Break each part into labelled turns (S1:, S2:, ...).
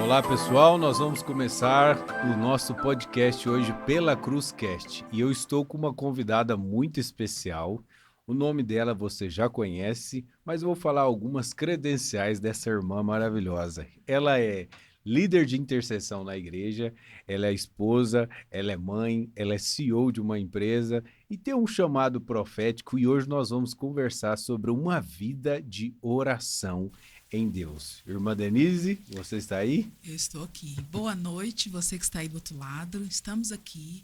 S1: Olá pessoal, nós vamos começar o nosso podcast hoje pela Cruzcast e eu estou com uma convidada muito especial. O nome dela você já conhece, mas eu vou falar algumas credenciais dessa irmã maravilhosa. Ela é líder de intercessão na igreja, ela é esposa, ela é mãe, ela é CEO de uma empresa e tem um chamado profético e hoje nós vamos conversar sobre uma vida de oração em Deus. Irmã Denise, você está aí?
S2: Eu estou aqui. Boa noite, você que está aí do outro lado. Estamos aqui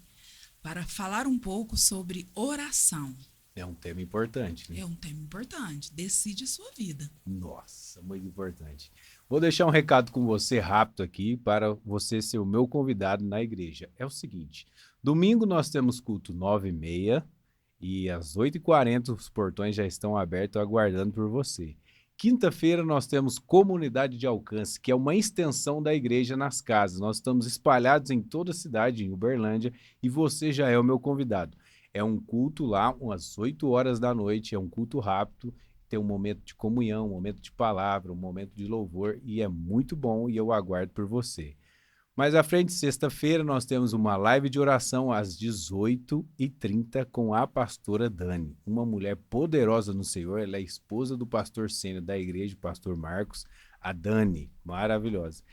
S2: para falar um pouco sobre oração.
S1: É um tema importante, né?
S2: É um tema importante. Decide a sua vida.
S1: Nossa, muito importante. Vou deixar um recado com você rápido aqui para você ser o meu convidado na igreja. É o seguinte, domingo nós temos culto 9h30 e às 8h40 os portões já estão abertos aguardando por você. Quinta-feira nós temos comunidade de alcance, que é uma extensão da igreja nas casas. Nós estamos espalhados em toda a cidade, em Uberlândia, e você já é o meu convidado. É um culto lá, umas 8 horas da noite, é um culto rápido, tem um momento de comunhão, um momento de palavra, um momento de louvor, e é muito bom e eu aguardo por você. Mais à frente, sexta-feira, nós temos uma live de oração às 18h30 com a pastora Dani, uma mulher poderosa no Senhor. Ela é esposa do pastor sênior da igreja, o pastor Marcos, a Dani, maravilhosa.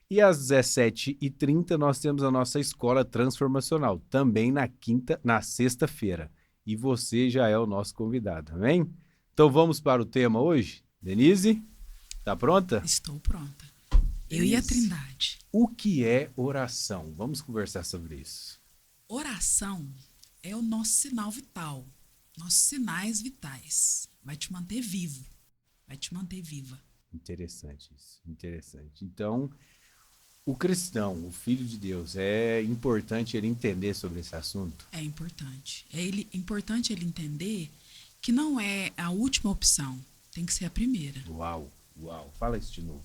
S1: E às 17h30 nós temos a nossa escola transformacional, também na sexta-feira. E você já é o nosso convidado, amém? Então vamos para o tema hoje? Denise, tá pronta?
S2: Estou pronta. Eu e a
S1: Denise,
S2: Trindade.
S1: o que é oração? Vamos conversar sobre isso.
S2: Oração é o nosso sinal vital, nossos sinais vitais. Vai te manter vivo, vai te manter viva.
S1: Interessante isso, interessante. Então, o cristão, o filho de Deus, é importante ele entender sobre esse assunto?
S2: É importante. Importante ele entender que não é a última opção, tem que ser a primeira.
S1: Uau, uau. Fala isso de novo.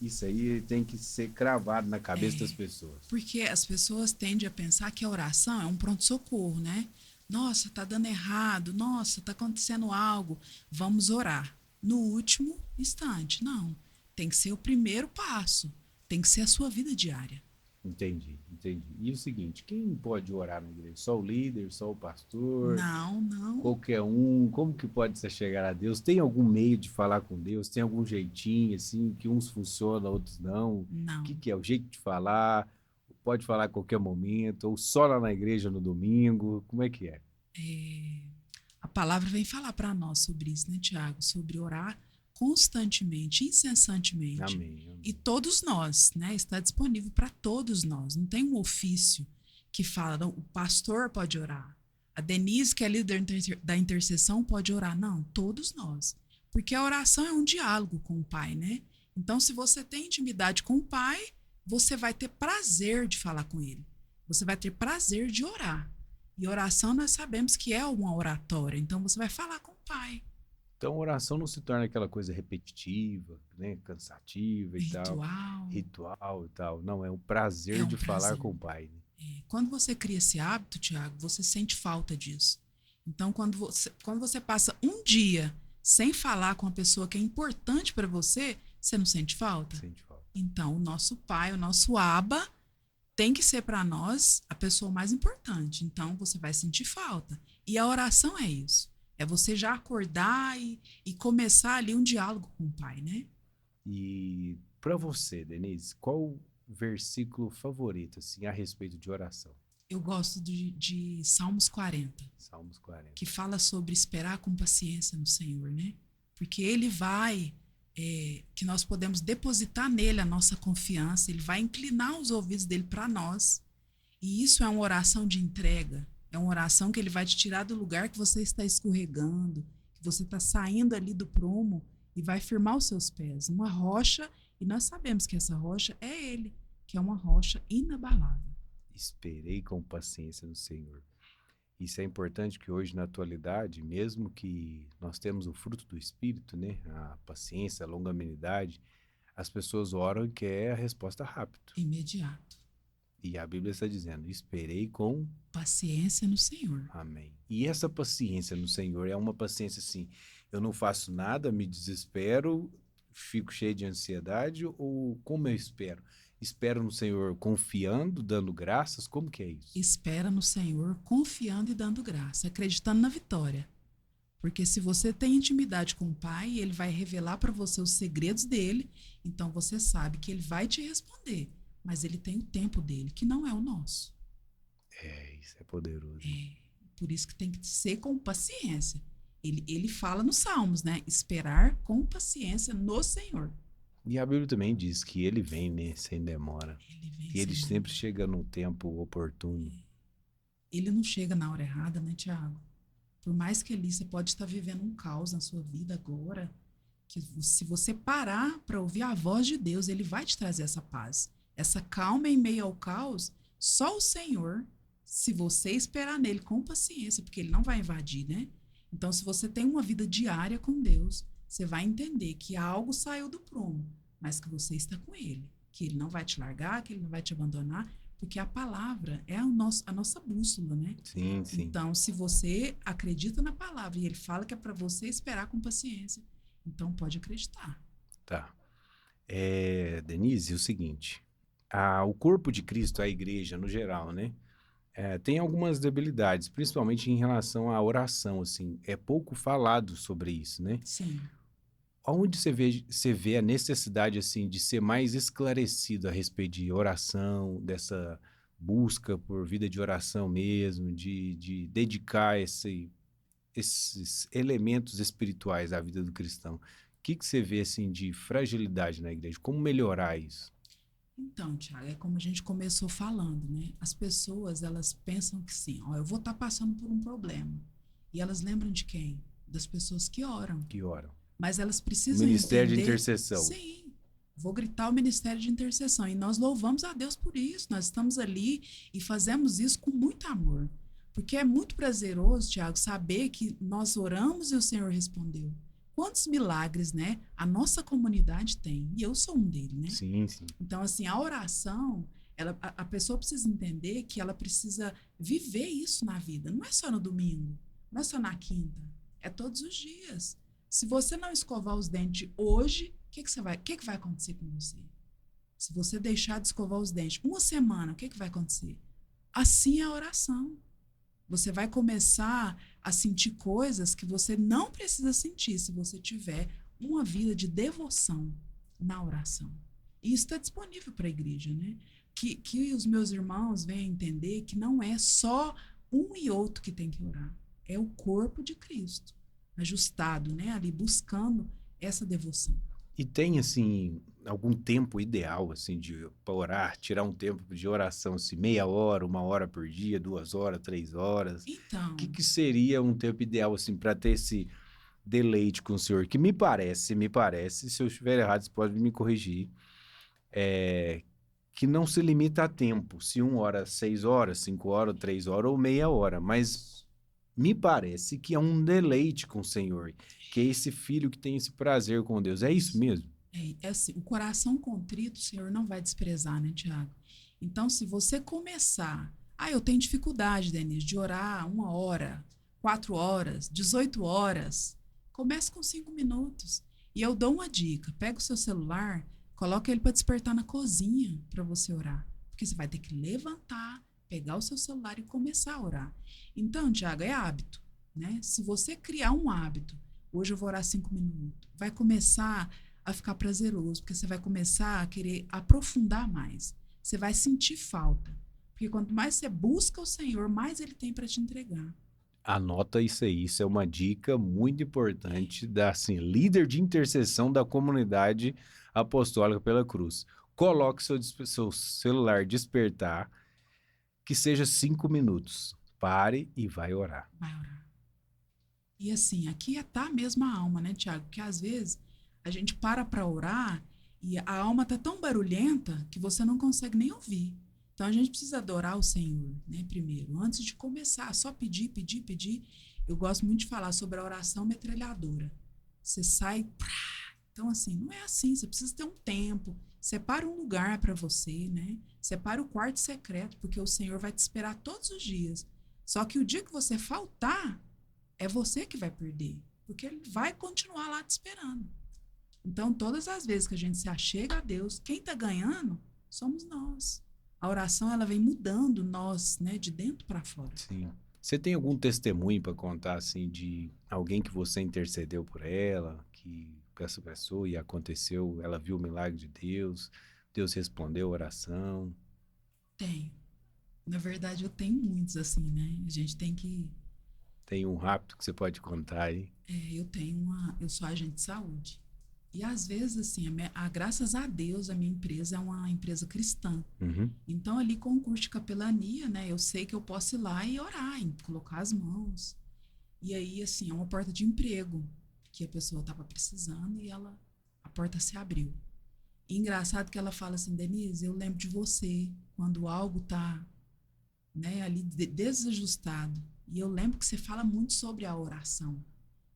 S1: Isso aí tem que ser cravado na cabeça das pessoas.
S2: Porque as pessoas tendem a pensar que a oração é um pronto-socorro, né? Nossa, tá dando errado. Nossa, tá acontecendo algo. Vamos orar. No último instante. Não. Tem que ser o primeiro passo. Tem que ser a sua vida diária.
S1: Entendi, entendi. E o seguinte, quem pode orar na igreja? Só o líder, só o pastor,
S2: Não, não,
S1: qualquer um? Como que pode se chegar a Deus? Tem algum meio de falar com Deus? Tem algum jeitinho, assim, que uns funcionam, outros não? O
S2: não.
S1: que é? O jeito de falar? Pode falar a qualquer momento? Ou só lá na igreja no domingo? Como é que é?
S2: A palavra vem falar para nós sobre isso, né, Tiago? Sobre orar constantemente, incessantemente.
S1: Amém,
S2: E
S1: amém.
S2: todos nós, né? Está disponível para todos nós. Não tem um ofício que fala, não, o pastor pode orar. A Denise, que é líder da intercessão, pode orar. Não, todos nós. Porque a oração é um diálogo com o Pai, né? Então, se você tem intimidade com o Pai, você vai ter prazer de falar com Ele. Você vai ter prazer de orar. E oração nós sabemos que é uma oratória. Então, você vai falar com o Pai.
S1: Então, oração não se torna aquela coisa repetitiva, né? Cansativa e tal,
S2: Ritual.
S1: ritual e tal. Não, é o
S2: É
S1: prazer
S2: um
S1: de falar
S2: prazer.
S1: com o Pai, né?
S2: Quando você cria esse hábito, Tiago, você sente falta disso. Então, quando você passa um dia sem falar com uma pessoa que é importante para você, você não sente falta?
S1: Sente falta.
S2: Então, o nosso pai, o nosso Aba, tem que ser para nós a pessoa mais importante. Então, você vai sentir falta. E a oração é isso. É você já acordar e começar ali um diálogo com o pai, né?
S1: E para você, Denise, qual o versículo favorito, assim, a respeito de oração?
S2: Eu gosto de Salmos 40,
S1: Salmos 40.
S2: que fala sobre esperar com paciência no Senhor, né? Porque Ele vai, que nós podemos depositar nele a nossa confiança, Ele vai inclinar os ouvidos dele para nós. E isso é uma oração de entrega, é uma oração que Ele vai te tirar do lugar que você está escorregando, que você está saindo ali do prumo e vai firmar os seus pés, uma rocha, e nós sabemos que essa rocha é Ele, que é uma rocha inabalável.
S1: Esperei com paciência no Senhor. Isso é importante que hoje, na atualidade, mesmo que nós temos o fruto do Espírito, né? A paciência, a longanimidade, as pessoas oram e querem a resposta rápido.
S2: Imediato.
S1: E a Bíblia está dizendo, esperei com
S2: Paciência no Senhor.
S1: amém. E essa paciência no Senhor é uma paciência assim, eu não faço nada, me desespero, fico cheio de ansiedade ou como eu espero? Espero no Senhor confiando, dando graças? Como que é isso?
S2: Espera no Senhor, confiando e dando graça, acreditando na vitória. Porque se você tem intimidade com o Pai, ele vai revelar para você os segredos dele, então você sabe que ele vai te responder, mas ele tem o tempo dele, que não é o nosso.
S1: Isso é poderoso.
S2: Por isso que tem que ser com paciência. Ele fala nos Salmos, né? Esperar com paciência no Senhor.
S1: E a Bíblia também diz que ele vem, né, sem demora.
S2: Ele vem
S1: E ele
S2: sem
S1: sempre
S2: demora.
S1: chega no tempo oportuno.
S2: Ele não chega na hora errada, né, Tiago? Por mais que ali você pode estar vivendo um caos na sua vida agora, que se você parar para ouvir a voz de Deus, ele vai te trazer essa paz. Essa calma em meio ao caos, só o Senhor, se você esperar nele com paciência, porque ele não vai invadir, né? Então, se você tem uma vida diária com Deus, você vai entender que algo saiu do prumo, mas que você está com ele, que ele não vai te largar, que ele não vai te abandonar, porque a palavra é a nossa bússola, né?
S1: Sim, sim.
S2: Então, se você acredita na palavra e ele fala que é para você esperar com paciência, então pode acreditar.
S1: Tá. Denise, é o seguinte. O corpo de Cristo, a igreja no geral, né? Tem algumas debilidades, principalmente em relação à oração, assim. É pouco falado sobre isso, né?
S2: Sim.
S1: Onde você vê a necessidade, assim, de ser mais esclarecido a respeito de oração, dessa busca por vida de oração mesmo, de dedicar esses elementos espirituais à vida do cristão? O que você vê, assim, de fragilidade na igreja? Como melhorar isso?
S2: Então, Tiago, é como a gente começou falando, né? As pessoas, elas pensam que sim, ó, eu vou estar passando por um problema. E elas lembram de quem? Das pessoas que oram.
S1: Que oram?
S2: Mas elas
S1: O
S2: precisam
S1: ministério de
S2: entender.
S1: intercessão.
S2: Sim, vou gritar o ministério de intercessão. E nós louvamos a Deus por isso. Nós estamos ali e fazemos isso com muito amor. Porque é muito prazeroso, Tiago, saber que nós oramos e o Senhor respondeu. Quantos milagres, né? A nossa comunidade tem. E eu sou um dele, né?
S1: Sim, sim.
S2: Então, assim, a oração, a pessoa precisa entender que ela precisa viver isso na vida. Não é só no domingo, não é só na quinta, é todos os dias. Se você não escovar os dentes hoje, o que vai acontecer com você? Se você deixar de escovar os dentes uma semana, o que vai acontecer? Assim é a oração. Você vai começar a sentir coisas que você não precisa sentir se você tiver uma vida de devoção na oração. E isso está disponível para a igreja, né? Que os meus irmãos venham entender que não é só um e outro que tem que orar. É o corpo de Cristo, ajustado, né? Ali buscando essa devoção.
S1: E tem, assim, algum tempo ideal, assim, para orar, tirar um tempo de oração, assim, meia hora, 1 hora por dia, 2 horas, 3 horas?
S2: Então,
S1: O que seria um tempo ideal, assim, para ter esse deleite com o Senhor? Que me parece, se eu estiver errado, você pode me corrigir, que não se limita a tempo, se 1 hora, 6 horas, 5 horas, 3 horas ou meia hora, mas me parece que é um deleite com o Senhor, que é esse filho que tem esse prazer com Deus. É isso mesmo?
S2: é assim, o coração contrito, o Senhor não vai desprezar, né, Tiago? Então, se você começar, eu tenho dificuldade, Denise, de orar 1 hora, 4 horas, 18 horas, comece com 5 minutos. E eu dou uma dica, pega o seu celular, coloca ele para despertar na cozinha para você orar. Porque você vai ter que levantar, pegar o seu celular e começar a orar. Então, Tiago, é hábito, né? Se você criar um hábito, hoje eu vou orar 5 minutos, vai começar a ficar prazeroso, porque você vai começar a querer aprofundar mais. Você vai sentir falta. Porque quanto mais você busca o Senhor, mais Ele tem para te entregar.
S1: Anota isso aí, isso é uma dica muito importante da, assim, líder de intercessão da comunidade apostólica pela cruz. Coloque seu celular despertar, que seja 5 minutos. Pare e vai orar.
S2: Vai orar. E assim, aqui tá a mesma alma, né, Tiago? Porque às vezes a gente para orar e a alma tá tão barulhenta que você não consegue nem ouvir. Então a gente precisa adorar o Senhor, né, primeiro, antes de começar, só pedir, pedir, pedir. Eu gosto muito de falar sobre a oração metralhadora. Você sai, então assim, não é assim, você precisa ter um tempo, separa um lugar para você, né? Separa o quarto secreto, porque o Senhor vai te esperar todos os dias. Só que o dia que você faltar, é você que vai perder, porque ele vai continuar lá te esperando. Então, todas as vezes que a gente se achega a Deus, quem está ganhando somos nós. A oração, ela vem mudando nós, né, de dentro para fora.
S1: Sim. Você tem algum testemunho para contar, assim, de alguém que você intercedeu por ela, que essa pessoa e aconteceu, ela viu o milagre de Deus, Deus respondeu a oração?
S2: Tenho. Na verdade, eu tenho muitos assim, né? A gente tem que.
S1: Tem um rápido que você pode contar aí?
S2: Eu tenho uma. Eu sou agente de saúde. E às vezes, assim, graças a Deus, a minha empresa é uma empresa cristã.
S1: Uhum.
S2: Então, ali com o curso de capelania, né? Eu sei que eu posso ir lá e orar, e colocar as mãos. E aí, assim, é uma porta de emprego que a pessoa estava precisando e a porta se abriu. E engraçado que ela fala assim, Denise, eu lembro de você quando algo tá, né, ali desajustado. E eu lembro que você fala muito sobre a oração,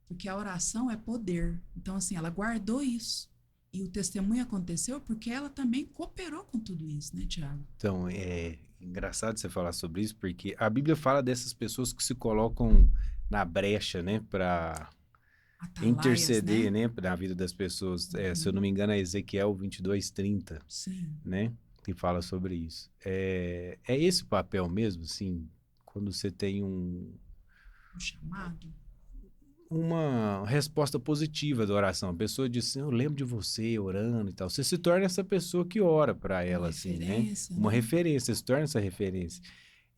S2: porque a oração é poder. Então, assim, ela guardou isso. E o testemunho aconteceu porque ela também cooperou com tudo isso, né, Tiago?
S1: Então, é engraçado você falar sobre isso, porque a Bíblia fala dessas pessoas que se colocam na brecha, né, para
S2: Atalaias,
S1: interceder,
S2: né?
S1: né, na vida das pessoas. Se eu não
S2: Uhum,
S1: me engano, é Ezequiel 22:30,
S2: sim,
S1: né, que fala sobre isso. É esse o papel mesmo, assim, quando você tem
S2: um chamado,
S1: uma resposta positiva da oração. A pessoa diz assim, eu lembro de você orando e tal. Você se torna essa pessoa que ora para
S2: uma
S1: ela, assim, né?
S2: referência,
S1: Uma
S2: né?
S1: referência, você se torna essa referência.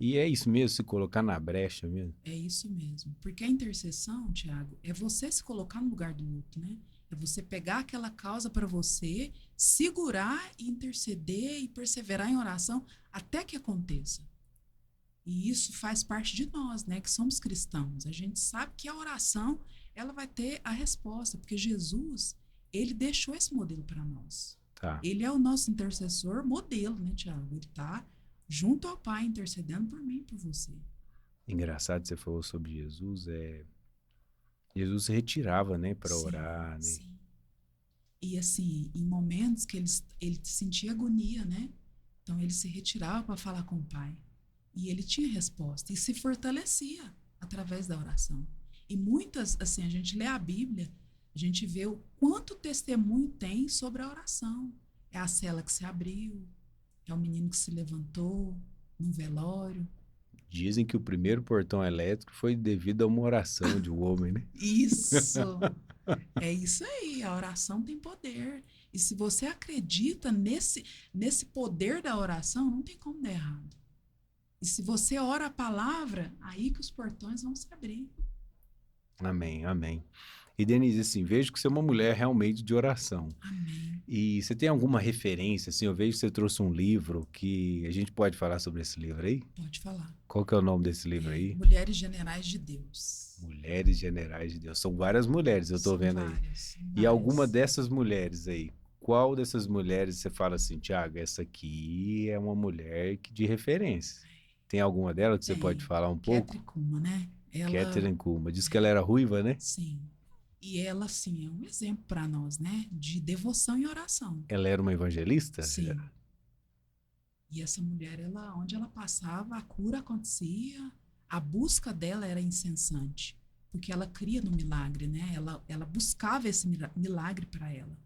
S1: E é isso mesmo, se colocar na brecha mesmo.
S2: É isso mesmo. Porque a intercessão, Tiago, é você se colocar no lugar do outro, né? É você pegar aquela causa para você, segurar e interceder e perseverar em oração até que aconteça. E isso faz parte de nós, né, que somos cristãos. A gente sabe que a oração, ela vai ter a resposta, porque Jesus, ele deixou esse modelo para nós.
S1: Tá.
S2: Ele é o nosso intercessor modelo, né, Tiago? Ele está junto ao Pai intercedendo por mim e por você.
S1: Engraçado, você falou sobre Jesus. Jesus se retirava, né, para
S2: Sim,
S1: orar, né?
S2: sim. E assim, em momentos que ele sentia agonia, né? Então ele se retirava para falar com o Pai. E ele tinha resposta e se fortalecia através da oração. E muitas, assim, a gente lê a Bíblia, a gente vê o quanto testemunho tem sobre a oração. É a cela que se abriu, é o menino que se levantou no velório.
S1: Dizem que o primeiro portão elétrico foi devido a uma oração de um homem, né?
S2: Isso! É isso aí, a oração tem poder. E se você acredita nesse poder da oração, não tem como dar errado. E se você ora a palavra, aí que os portões vão se abrir.
S1: Amém, amém. E Denise, assim, vejo que você é uma mulher realmente de oração.
S2: Amém.
S1: E você tem alguma referência, assim, eu vejo que você trouxe um livro que a gente pode falar sobre esse livro aí?
S2: Pode falar.
S1: Qual que é o nome desse livro
S2: É,
S1: aí?
S2: Mulheres Generais de Deus.
S1: Mulheres Generais de Deus. São várias mulheres, eu tô
S2: São
S1: vendo aí.
S2: várias, são
S1: E alguma
S2: várias.
S1: dessas mulheres aí, qual dessas mulheres você fala assim, Tiago, essa aqui é uma mulher de referência? Tem alguma dela que você pode
S2: Tem.
S1: falar um pouco?
S2: Catherine Kuma, né? Ela,
S1: Catherine Kuma. Diz que ela era ruiva, né?
S2: sim. E ela, sim, é um exemplo para nós, né? De devoção e oração.
S1: Ela era uma evangelista?
S2: Sim. E essa mulher, ela, onde ela passava, a cura acontecia, a busca dela era incessante, porque ela cria no milagre, né? Ela buscava esse milagre para ela.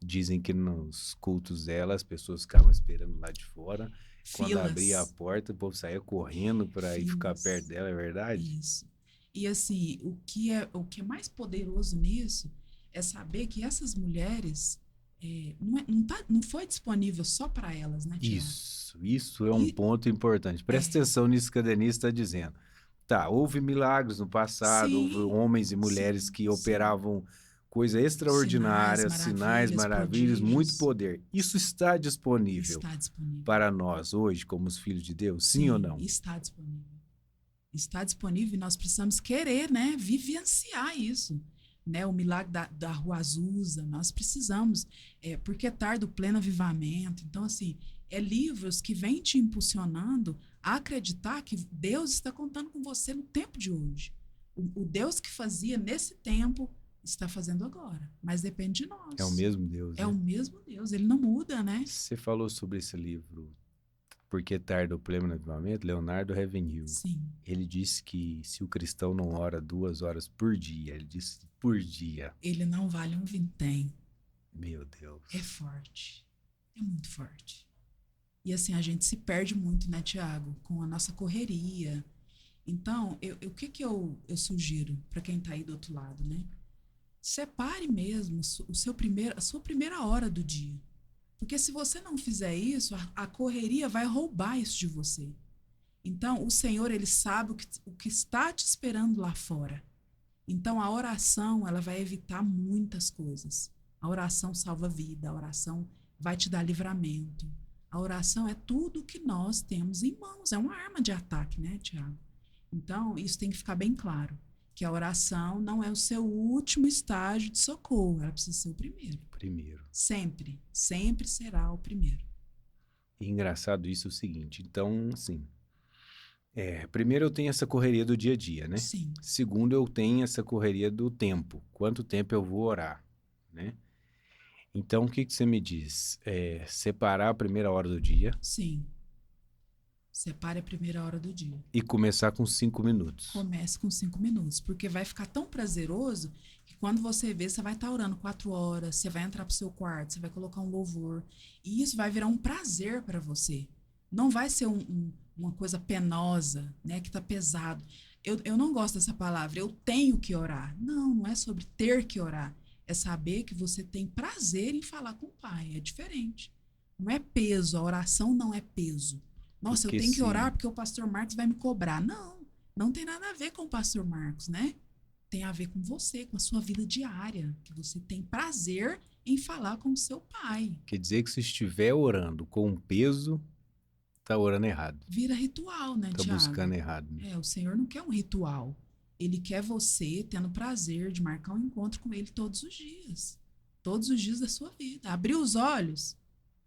S1: Dizem que nos cultos dela as pessoas ficavam esperando lá de fora. Quando abria a
S2: Filas,
S1: porta, o povo saía correndo para ir ficar perto
S2: filas,
S1: dela, é verdade?
S2: isso. E assim, o que é mais poderoso nisso é saber que essas mulheres não foi disponível só para elas, né, Tiago?
S1: Isso é um
S2: E
S1: ponto importante. Presta
S2: é,
S1: atenção nisso que a Denise está dizendo. Tá, houve milagres no passado, houve
S2: sim,
S1: homens e mulheres
S2: sim,
S1: que
S2: sim.
S1: operavam coisas
S2: Sinais,
S1: extraordinárias, sinais,
S2: maravilhas,
S1: maravilhas, muito
S2: prodígios,
S1: poder. Isso está disponível
S2: está disponível.
S1: para nós hoje, como os filhos de Deus? Sim ou
S2: Sim,
S1: não?
S2: está disponível. Está disponível e nós precisamos querer, né, vivenciar isso. Né, o milagre da Rua Azusa, nós precisamos, porque é tarde o pleno avivamento. Então, assim, livros que vêm te impulsionando a acreditar que Deus está contando com você no tempo de hoje. O Deus que fazia nesse tempo está fazendo agora, mas depende de
S1: É o
S2: nós.
S1: mesmo Deus,
S2: É o
S1: né?
S2: mesmo Deus, ele não muda, né?
S1: Você falou sobre esse livro, Porque Tarda o Pleno Avivamento, Leonardo Ravenhill.
S2: Sim,
S1: Ele disse que se o cristão não ora 2 horas por dia, ele disse por dia,
S2: ele não vale um vintém.
S1: Meu Deus.
S2: É forte. É muito forte. E assim, a gente se perde muito, né, Tiago? Com a nossa correria. Então, o que que eu sugiro para quem está aí do outro lado, né? Separe mesmo a sua primeira hora do dia. Porque se você não fizer isso, a correria vai roubar isso de você. Então, o Senhor, ele sabe o que está te esperando lá fora. Então, a oração, ela vai evitar muitas coisas. A oração salva a vida, a oração vai te dar livramento. A oração é tudo que nós temos em mãos, é uma arma de ataque, né, Tiago? Então, isso tem que ficar bem claro, que a oração não é o seu último estágio de socorro, ela precisa ser o primeiro.
S1: Primeiro.
S2: Sempre, sempre será o primeiro.
S1: E engraçado isso é o seguinte, então, assim, primeiro eu tenho essa correria do dia a dia, né?
S2: Sim,
S1: Segundo, eu tenho essa correria do tempo. Quanto tempo eu vou orar, né? Então, o que que você me diz? Separar a primeira hora do dia
S2: sim. Separe a primeira hora do dia.
S1: e começar com 5 minutos.
S2: Comece com 5 minutos, porque vai ficar tão prazeroso que quando você vê, você vai estar orando 4 horas, você vai entrar pro seu quarto, você vai colocar um louvor, e isso vai virar um prazer para você. Não vai ser uma coisa penosa, né, que tá pesado. Eu não gosto dessa palavra, eu tenho que orar. Não, não é sobre ter que orar. É saber que você tem prazer em falar com o Pai. É diferente. Não é peso, a oração não é peso. Nossa,
S1: Porque
S2: eu tenho que
S1: se-
S2: orar porque o pastor Marcos vai me cobrar. Não, não tem nada a ver com o pastor Marcos, né? Tem a ver com você, com a sua vida diária, que você tem prazer em falar com o seu pai.
S1: Quer dizer que se estiver orando com peso, tá orando errado.
S2: Vira ritual, né,
S1: Tá
S2: Tiago?
S1: buscando errado, né?
S2: O Senhor não quer um ritual. Ele quer você tendo prazer de marcar um encontro com Ele todos os dias. Todos os dias da sua vida. Abriu os olhos,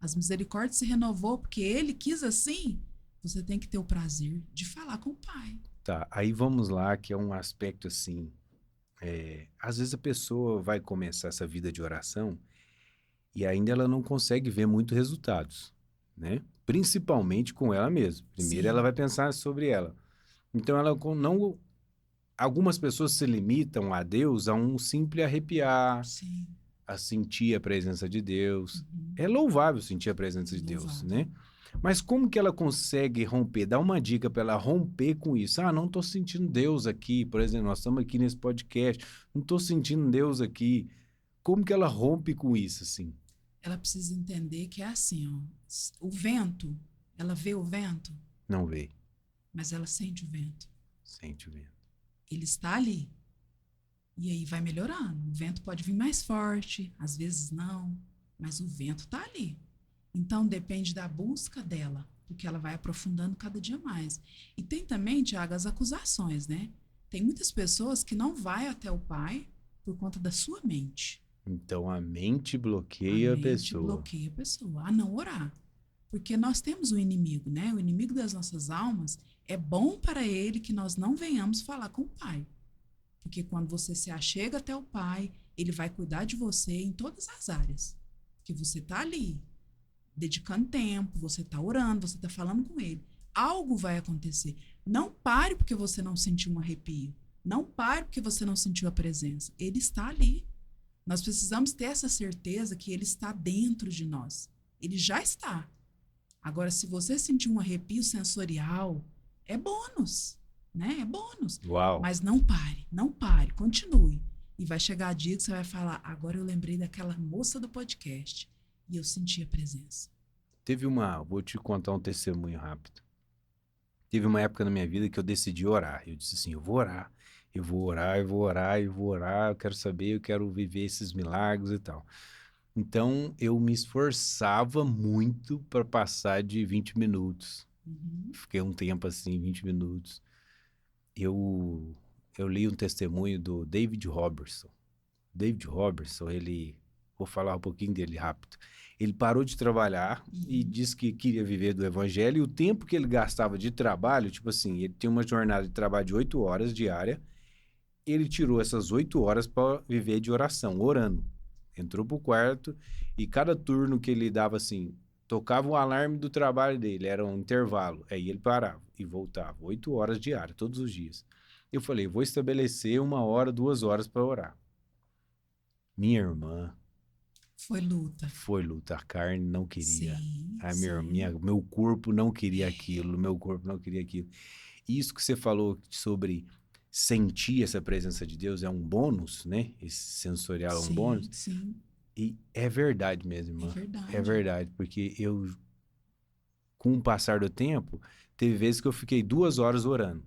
S2: as misericórdias se renovou porque Ele quis assim. Você tem que ter o prazer de falar com o Pai.
S1: Tá, aí vamos lá, que é um aspecto assim. Às vezes a pessoa vai começar essa vida de oração e ainda ela não consegue ver muitos resultados, né? Principalmente com ela mesma. Primeiro ela
S2: Sim,
S1: vai pensar sobre ela. Então ela não. Algumas pessoas se limitam a Deus a um simples arrepiar,
S2: sim.
S1: a sentir a presença de Deus.
S2: Uhum.
S1: É louvável sentir a presença de Deus,
S2: Louvável.
S1: né? Mas como que ela consegue romper? Dá uma dica para ela romper com isso. Ah, não estou sentindo Deus aqui. Por exemplo, nós estamos aqui nesse podcast. Não estou sentindo Deus aqui. Como que ela rompe com isso, assim?
S2: Ela precisa entender que é assim, ó. O vento, ela vê o vento,
S1: Não vê.
S2: mas ela sente o vento.
S1: Sente o vento.
S2: Ele está ali. E aí vai melhorando. O vento pode vir mais forte, às vezes não, mas o vento está ali. Então depende da busca dela, porque ela vai aprofundando cada dia mais. E tem também, Tiago, as acusações, né? Tem muitas pessoas que não vai até o pai por conta da sua mente.
S1: Então a mente
S2: A
S1: bloqueia a
S2: mente
S1: pessoa.
S2: bloqueia a pessoa a não orar. Porque nós temos um inimigo, né? O inimigo das nossas almas é bom para ele que nós não venhamos falar com o pai. Porque quando você se achega até o pai, ele vai cuidar de você em todas as áreas. Porque você está ali, dedicando tempo, você está orando, você está falando com ele. Algo vai acontecer. Não pare porque você não sentiu um arrepio. Não pare porque você não sentiu a presença. Ele está ali. Nós precisamos ter essa certeza que ele está dentro de nós. Ele já está. Agora, se você sentir um arrepio sensorial, é bônus, né? É bônus.
S1: Uau!
S2: Mas não pare, não pare, continue. E vai chegar a dia que você vai falar, agora eu lembrei daquela moça do podcast e eu senti a presença.
S1: Vou te contar um testemunho rápido. Teve uma época na minha vida que eu decidi orar. Eu disse assim, eu vou orar, eu vou orar, eu vou orar, eu vou orar, eu quero saber, eu quero viver esses milagres e tal. Então, eu me esforçava muito para passar de 20 minutos.
S2: Uhum.
S1: Fiquei um tempo assim, 20 minutos. Eu li um testemunho do David Robertson. David Robertson, vou falar um pouquinho dele rápido. Ele parou de trabalhar e disse que queria viver do evangelho, e o tempo que ele gastava de trabalho, tipo assim, ele tinha uma jornada de trabalho de 8 horas diária, ele tirou essas 8 horas para viver de oração, orando. Entrou pro quarto e cada turno que ele dava assim, tocava o alarme do trabalho dele, era um intervalo. Aí ele parava e voltava, 8 horas diárias, todos os dias. Eu falei, vou estabelecer 1 hora, 2 horas para orar. Minha irmã,
S2: Foi luta.
S1: Foi luta. A carne não queria.
S2: Sim,
S1: Minha,
S2: sim.
S1: meu corpo não queria aquilo, meu corpo não queria aquilo. Isso que você falou sobre sentir essa presença de Deus é um bônus, né? Esse sensorial é um bônus.
S2: Sim, sim.
S1: E é verdade mesmo,
S2: É
S1: irmã. É
S2: verdade.
S1: verdade, porque eu, com o passar do tempo, teve vezes que eu fiquei 2 horas orando.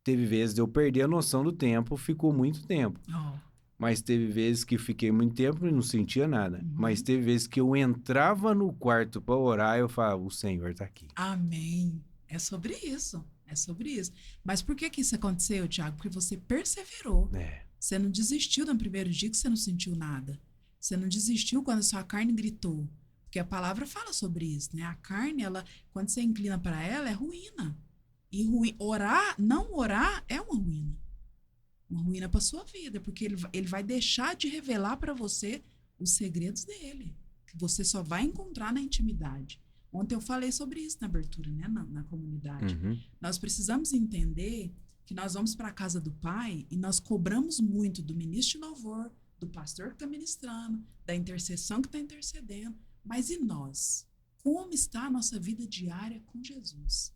S1: Teve vezes de eu perder a noção do tempo, ficou muito tempo.
S2: Ó.
S1: Mas teve vezes que fiquei muito tempo e não sentia nada. Mas
S2: Uhum.
S1: teve vezes que eu entrava no quarto para orar e eu falava, o Senhor tá aqui.
S2: Amém. É sobre isso. É sobre isso. Mas por que que isso aconteceu, Tiago? Porque você perseverou.
S1: É.
S2: Você não desistiu no primeiro dia que você não sentiu nada. Você não desistiu quando a sua carne gritou. Porque a palavra fala sobre isso, né? A carne, ela, quando você inclina para ela, é ruína. E orar, não orar é uma ruína para sua vida, porque ele vai deixar de revelar para você os segredos dele, que você só vai encontrar na intimidade. Ontem eu falei sobre isso na abertura, né, na comunidade.
S1: Uhum.
S2: Nós precisamos entender que nós vamos para a casa do Pai e nós cobramos muito do ministro de louvor, do pastor que está ministrando, da intercessão que está intercedendo, mas e nós? Como está a nossa vida diária com Jesus?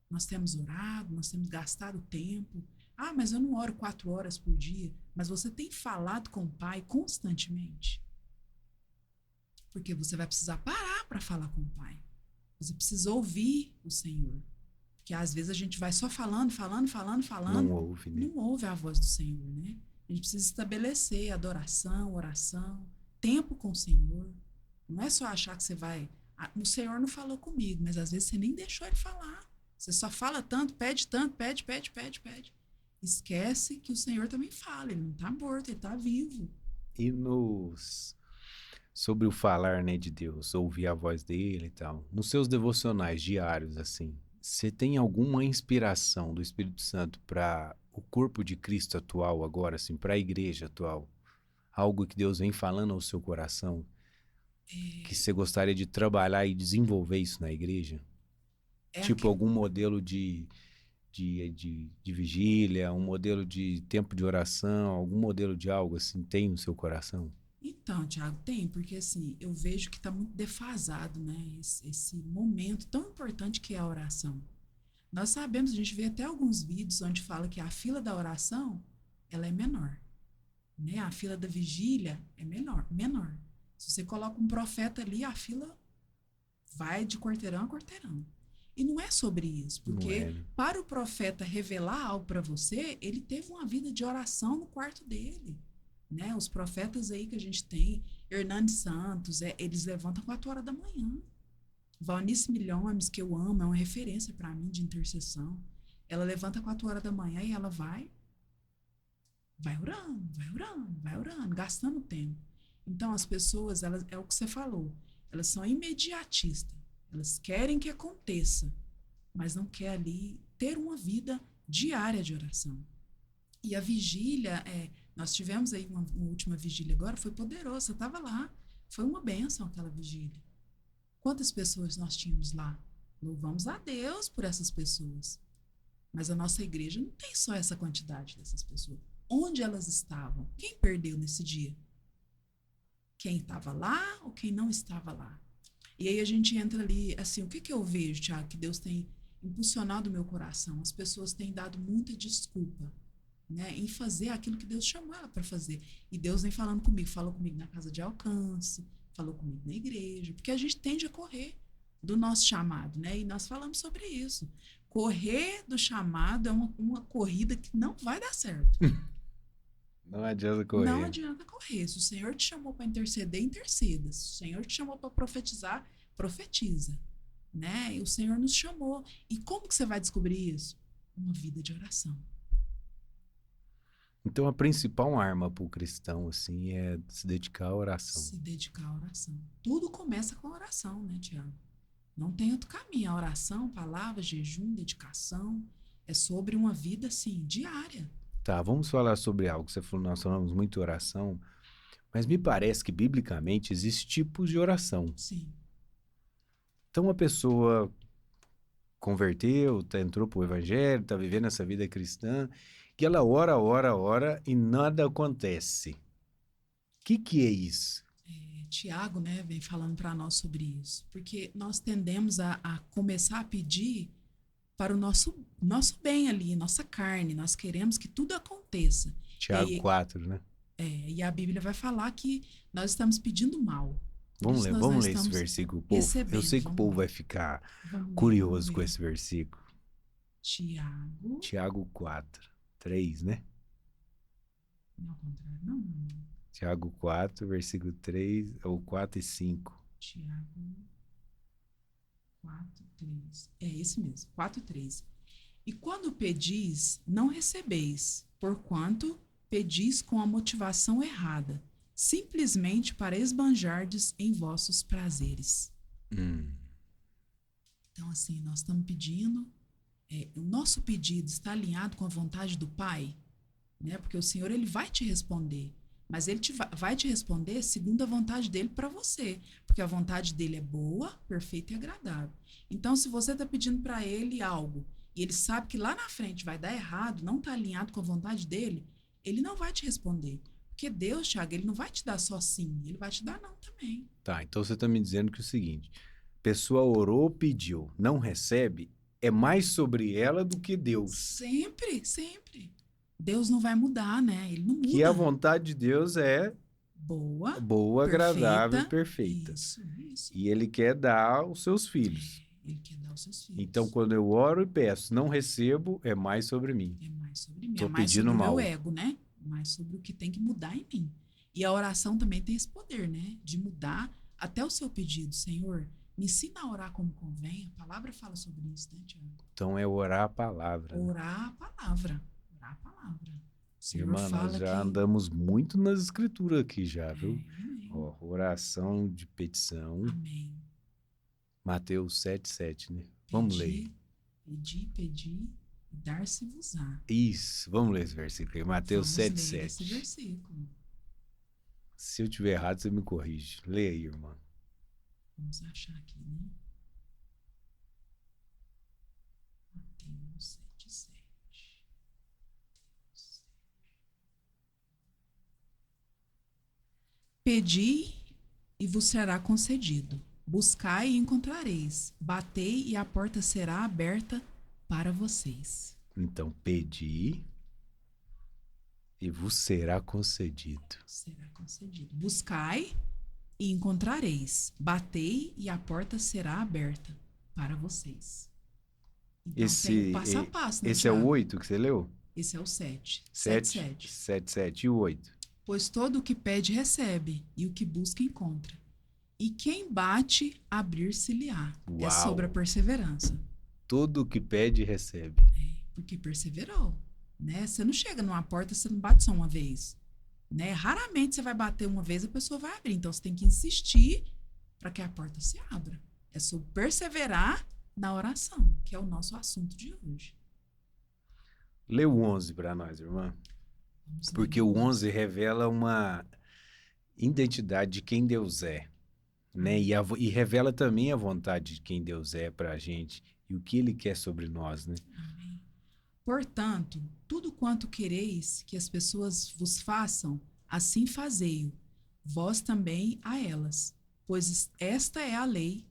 S2: Nós temos orado, nós temos gastado tempo. Ah, mas eu não oro 4 horas por dia. Mas você tem falado com o Pai constantemente? Porque você vai precisar parar para falar com o Pai. Você precisa ouvir o Senhor. Porque às vezes a gente vai só falando, falando, falando,
S1: Não
S2: falando,
S1: ouve, né?
S2: não ouve a voz do Senhor, né? A gente precisa estabelecer adoração, oração, tempo com o Senhor. Não é só achar que você vai. O Senhor não falou comigo, mas às vezes você nem deixou ele falar. Você só fala tanto, pede, pede, pede, pede. Esquece que o Senhor também fala, ele não está morto, ele está vivo.
S1: E sobre o falar, né, de Deus, ouvir a voz dele e tal. Nos seus devocionais diários, assim, você tem alguma inspiração do Espírito Santo para o corpo de Cristo atual agora, assim, para a igreja atual? Algo que Deus vem falando ao seu coração, que você gostaria de trabalhar e desenvolver isso na igreja?
S2: É
S1: Tipo
S2: aquele.
S1: algum modelo de vigília, um modelo de tempo de oração, algum modelo de algo assim, tem no seu coração?
S2: Então, Tiago, tem, porque assim, eu vejo que está muito defasado, né? Esse momento tão importante que é a oração. Nós sabemos, a gente vê até alguns vídeos onde fala que a fila da oração, ela é menor, né? A fila da vigília é menor. Se você coloca um profeta ali, a fila vai de quarteirão a quarteirão. E não é sobre isso,
S1: Não é,
S2: porque
S1: né?
S2: para o profeta revelar algo para você, ele teve uma vida de oração no quarto dele. Né? Os profetas aí que a gente tem, Hernani Santos, eles levantam 4 horas da manhã. Valnice Milhomes, que eu amo, é uma referência para mim de intercessão. Ela levanta 4 horas da manhã e ela vai orando, vai orando, vai orando, gastando tempo. Então, as pessoas, elas, é o que você falou, elas são imediatistas. Elas querem que aconteça, mas não quer ali ter uma vida diária de oração. E a vigília, nós tivemos aí uma última vigília agora, foi poderosa, eu estava lá, foi uma bênção aquela vigília. Quantas pessoas nós tínhamos lá? Louvamos a Deus por essas pessoas. Mas a nossa igreja não tem só essa quantidade dessas pessoas. Onde elas estavam? Quem perdeu nesse dia? Quem estava lá ou quem não estava lá? E aí a gente entra ali, assim, o que eu vejo, Tiago, que Deus tem impulsionado o meu coração? As pessoas têm dado muita desculpa, né, em fazer aquilo que Deus chamou ela para fazer. E Deus vem falando comigo, falou comigo na casa de alcance, falou comigo na igreja, porque a gente tende a correr do nosso chamado, né? E nós falamos sobre isso. Correr do chamado é uma corrida que não vai dar certo.
S1: Não adianta
S2: Não
S1: correr.
S2: adianta correr. Se o Senhor te chamou para interceder, interceda. Se o Senhor te chamou para profetizar, profetiza. Né? E o Senhor nos chamou. E como que você vai descobrir isso? Uma vida de oração.
S1: Então a principal arma para o cristão, assim, é se dedicar à oração.
S2: Se dedicar à oração. Tudo começa com a oração, né, Tiago? Não tem outro caminho. A oração, palavra, jejum, dedicação, é sobre uma vida, assim, diária.
S1: Tá, vamos falar sobre algo. Você falou, nós falamos muito oração, mas me parece que biblicamente existem tipos de oração.
S2: Sim.
S1: Então a pessoa converteu, entrou pro evangelho, tá vivendo essa vida cristã, que ela ora, ora, ora e nada acontece. que é isso?
S2: Tiago, né, vem falando para nós sobre isso, porque nós tendemos a começar a pedir para o nosso bem ali, nossa carne, nós queremos que tudo aconteça. E
S1: Tiago
S2: aí,
S1: 4, né?
S2: e a Bíblia vai falar que nós estamos pedindo mal. Por
S1: Vamos
S2: isso
S1: ler,
S2: nós não
S1: vamos ler esse
S2: estamos
S1: versículo, povo. Eu
S2: recebendo.
S1: sei que o
S2: Vamos
S1: povo vai
S2: ler.
S1: ficar
S2: Vamos ler, vamos
S1: curioso com
S2: ler.
S1: esse versículo.
S2: Tiago.
S1: Tiago 4, 3, né?
S2: Não, ao contrário, não.
S1: Tiago 4, versículo 3, ou 4 e 5.
S2: Tiago 4, 3. É esse mesmo, 4, 3. E quando pedis, não recebeis, porquanto pedis com a motivação errada, simplesmente para esbanjardes em vossos prazeres. Então, assim, nós estamos pedindo, o nosso pedido está alinhado com a vontade do Pai, né? Porque o Senhor, ele vai te responder, mas ele vai te responder segundo a vontade dele para você, porque a vontade dele é boa, perfeita e agradável. Então, se você está pedindo para ele algo e ele sabe que lá na frente vai dar errado, não está alinhado com a vontade dele, ele não vai te responder. Porque Deus, Thiago, ele não vai te dar só sim, ele vai te dar não também.
S1: Tá, então você está me dizendo que é o seguinte: pessoa orou, pediu, não recebe, é mais sobre ela do que Deus.
S2: Sempre, sempre. Deus não vai mudar, né? Ele não muda.
S1: Que a vontade de Deus é
S2: boa,
S1: agradável e perfeita.
S2: Isso.
S1: E ele quer dar aos seus filhos.
S2: Ele quer dar aos seus filhos.
S1: Então, quando eu oro e peço, não recebo, é mais sobre mim.
S2: É mais sobre mim.
S1: Tô
S2: É mais
S1: pedindo
S2: sobre o
S1: mal.
S2: meu ego, né? Mais sobre o que tem que mudar em mim. E a oração também tem esse poder, né? De mudar até o seu pedido. Senhor, me ensina a orar como convém. A palavra fala sobre isso, né, Tiago?
S1: Então, é orar a palavra.
S2: Orar a palavra. Orar a palavra. O Senhor
S1: Irmã,
S2: fala
S1: nós já
S2: que...
S1: andamos muito nas escrituras aqui já, viu?
S2: Amém.
S1: Ó, oração de petição.
S2: Amém.
S1: Mateus 7,7, né? Vamos ler.
S2: Pedi, e dar-se-vos-á.
S1: Isso, vamos ler esse versículo aí. Mateus 7,7.
S2: Esse versículo.
S1: Se eu tiver errado, você me corrige. Lê aí, irmã.
S2: Vamos achar aqui, né? Mateus 7,7. Pedi e vos será concedido. Buscai e encontrareis. Batei e a porta será aberta para vocês.
S1: Então, pedi e vos será concedido.
S2: Será concedido. Buscai e encontrareis. Batei e a porta será aberta para vocês. Então tem o passo a passo, né,
S1: esse é o
S2: Thiago?
S1: 8 que você leu?
S2: Esse é o 7.
S1: 7, 7 e o 8.
S2: Pois todo o que pede recebe, e o que busca encontra. E quem bate, abrir-se-lhe-á. É sobre a perseverança.
S1: Todo o que pede recebe.
S2: Porque perseverou, né? Você não chega numa porta, você não bate só uma vez, né? Raramente você vai bater uma vez, a pessoa vai abrir. Então você tem que insistir para que a porta se abra. É sobre perseverar na oração, que é o nosso assunto de hoje.
S1: Lê o 11 para nós, irmã. Porque o 11 revela uma identidade de quem Deus é, né? E revela também a vontade de quem Deus é para a gente e o que Ele quer sobre nós, né?
S2: Amém. Portanto, tudo quanto quereis que as pessoas vos façam, assim fazei-o, vós também a elas, pois esta é a lei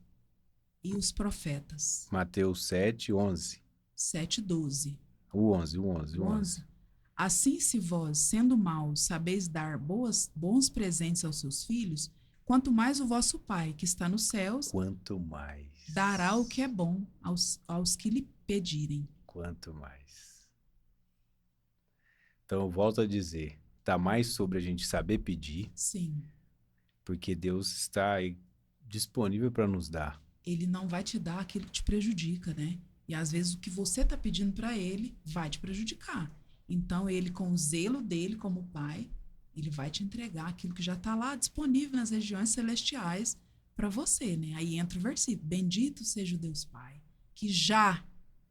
S2: e os profetas.
S1: Mateus 7, 11.
S2: 7, 12.
S1: O 11.
S2: Assim, se vós, sendo maus, sabeis dar bons presentes aos seus filhos, quanto mais o vosso Pai, que está nos céus,
S1: quanto mais
S2: dará o que é bom aos que lhe pedirem.
S1: Quanto mais. Então, eu volto a dizer, tá mais sobre a gente saber pedir.
S2: Sim.
S1: Porque Deus está aí disponível para nos dar.
S2: Ele não vai te dar aquilo que te prejudica, né? E às vezes o que você está pedindo para ele vai te prejudicar. Então, ele, com o zelo dele como pai, ele vai te entregar aquilo que já está lá disponível nas regiões celestiais para você, né? Aí entra o versículo: bendito seja o Deus Pai, que já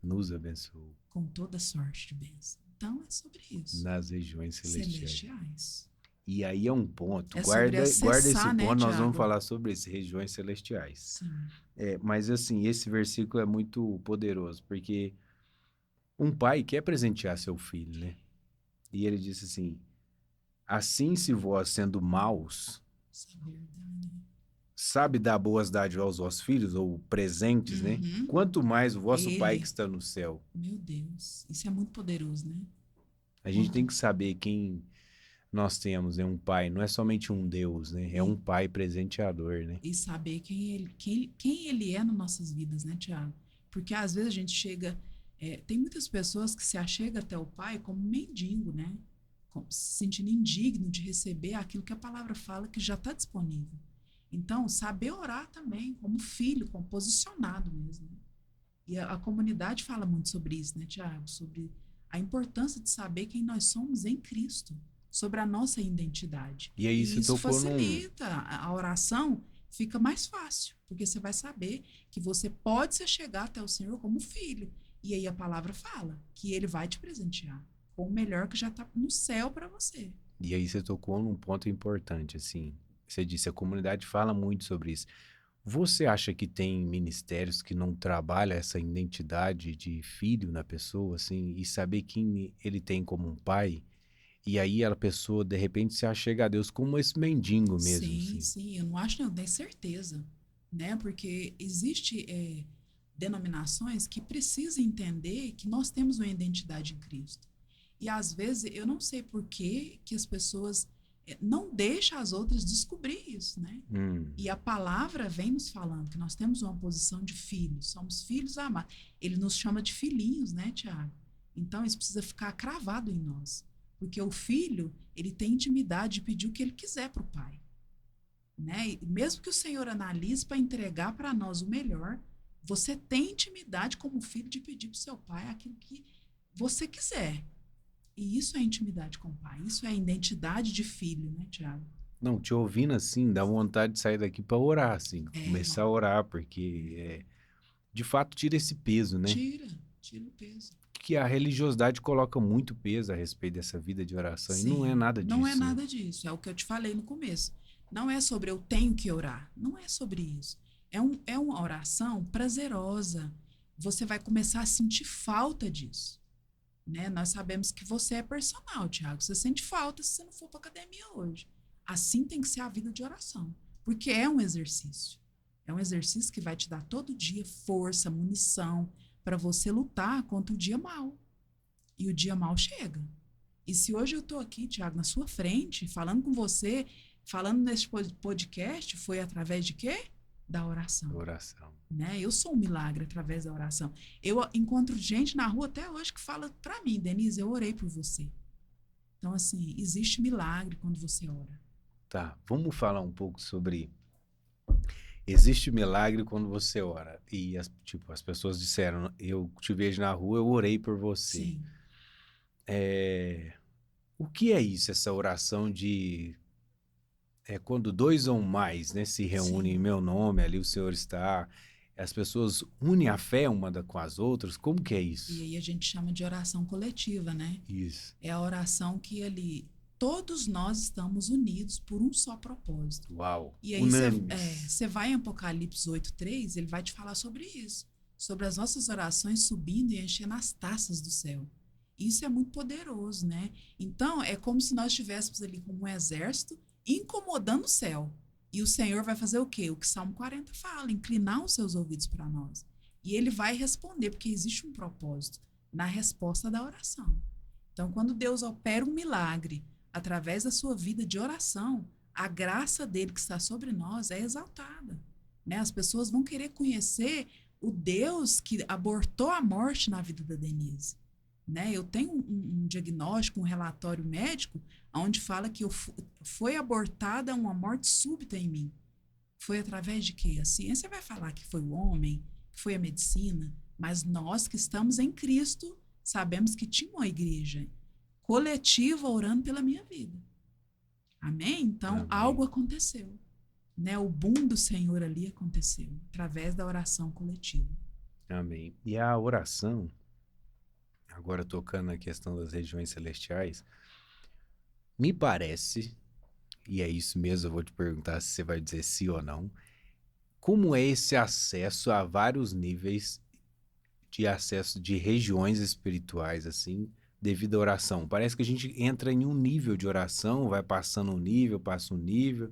S1: nos abençoou
S2: com toda sorte de bênção. Então, é sobre isso.
S1: Nas regiões celestiais. E aí é um ponto, guarda esse ponto, né, nós
S2: Thiago?
S1: vamos falar sobre isso, regiões celestiais.
S2: Sim.
S1: Mas assim, esse versículo é muito poderoso, porque um pai quer presentear seu filho, né? E ele disse assim, Assim, se vós, sendo maus,
S2: Saber dar, né?
S1: sabe dar boas dádivas aos vossos filhos, ou presentes, né?
S2: Uhum.
S1: Quanto mais o vosso Pai que
S2: Ele,
S1: está no céu.
S2: meu Deus, isso é muito poderoso, né?
S1: A gente tem
S2: Quanto
S1: que saber quem nós temos, é um Pai, não é somente um Deus, né? É um
S2: e,
S1: Pai presenteador, né?
S2: e saber quem ele é nas nossas vidas, né, Tiago? Porque às vezes a gente chega, tem muitas pessoas que se achegam até o Pai como mendigo, né? Se sentindo indigno de receber aquilo que a palavra fala que já está disponível. Então, saber orar também, como filho, como posicionado mesmo. E a comunidade fala muito sobre isso, né, Tiago? Sobre a importância de saber quem nós somos em Cristo, sobre a nossa identidade.
S1: E aí
S2: E
S1: você
S2: isso
S1: tocou num.
S2: facilita a oração, fica mais fácil, porque você vai saber que você pode se chegar até o Senhor como filho. E aí a palavra fala que ele vai te presentear com o melhor que já está no céu para você.
S1: E aí você tocou num ponto importante, assim. Você disse, a comunidade fala muito sobre isso. Você acha que tem ministérios que não trabalham essa identidade de filho na pessoa, assim, e saber quem ele tem como um pai? E aí a pessoa, de repente, se achega a Deus como esse mendigo mesmo,
S2: Sim,
S1: assim.
S2: sim, eu não acho, não, eu tenho certeza, né? Porque existe denominações que precisam entender que nós temos uma identidade em Cristo. E às vezes eu não sei por que as pessoas não deixam as outras descobrir isso, né?
S1: Hum.
S2: E a palavra vem nos falando que nós temos uma posição de filhos, somos filhos amados. Ele nos chama de filhinhos, né, Tiago? Então isso precisa ficar cravado em nós. Porque o filho, ele tem intimidade de pedir o que ele quiser para o pai. Né? E mesmo que o Senhor analise para entregar para nós o melhor, você tem intimidade como filho de pedir para o seu pai aquilo que você quiser. E isso é intimidade com o pai, isso é identidade de filho, né, Tiago?
S1: Não, te ouvindo assim, dá vontade de sair daqui para orar, assim, começar a
S2: Não.
S1: orar, porque de fato tira esse peso, né?
S2: Tira, tira o peso.
S1: Que a religiosidade coloca muito peso a respeito dessa vida de oração, e não é
S2: Sim,
S1: nada
S2: não é
S1: disso, né?
S2: nada disso. É o que eu te falei no começo. Não é sobre eu tenho que orar. Não é sobre isso. É uma oração prazerosa. Você vai começar a sentir falta disso. Né? Nós sabemos que você é personal, Tiago. Você sente falta se você não for para academia hoje. Assim tem que ser a vida de oração. Porque é um exercício. É um exercício que vai te dar todo dia força, munição para você lutar contra o dia mal. E o dia mal chega. E se hoje eu estou aqui, Tiago, na sua frente, falando com você, falando nesse podcast, foi através de quê? Da oração.
S1: Oração.
S2: Né? Eu sou um milagre através da oração. Eu encontro gente na rua até hoje que fala para mim, Denise, eu orei por você. Então, assim, existe milagre quando você ora.
S1: Tá, vamos falar um pouco sobre. Existe milagre quando você ora. E as pessoas disseram, eu te vejo na rua, eu orei por você.
S2: Sim,
S1: O que é isso, essa oração de quando dois ou mais, né, se reúnem em
S2: sim.
S1: meu nome, ali o Senhor está, as pessoas unem a fé com as outras, como que é
S2: E
S1: isso?
S2: aí a gente chama de oração coletiva, né?
S1: Isso.
S2: É a oração que ali todos nós estamos unidos por um só propósito.
S1: Uau,
S2: E aí
S1: unânimes.
S2: você vai em Apocalipse 8:3, ele vai te falar sobre isso, sobre as nossas orações subindo e enchendo as taças do céu. Isso é muito poderoso, né? Então, é como se nós estivéssemos ali como um exército incomodando o céu. E o Senhor vai fazer o quê? O que Salmo 40 fala, inclinar os seus ouvidos para nós. E ele vai responder, porque existe um propósito na resposta da oração. Então, quando Deus opera um milagre através da sua vida de oração, a graça dele que está sobre nós é exaltada. Né? As pessoas vão querer conhecer o Deus que abortou a morte na vida da Denise. Né? Eu tenho um diagnóstico, um relatório médico, onde fala que foi abortada uma morte súbita em mim. Foi através de quê? A ciência vai falar que foi o homem, que foi a medicina, mas nós que estamos em Cristo sabemos que tinha uma igreja coletiva orando pela minha vida. Amém? Então,
S1: Amém.
S2: algo aconteceu. Né? O boom do Senhor ali aconteceu, através da oração coletiva.
S1: Amém. E a oração, agora tocando na questão das regiões celestiais, me parece, e é isso mesmo, eu vou te perguntar se você vai dizer sim ou não, como é esse acesso a vários níveis de acesso de regiões espirituais, assim, devido à oração? Parece que a gente entra em um nível de oração, vai passando um nível, passa um nível,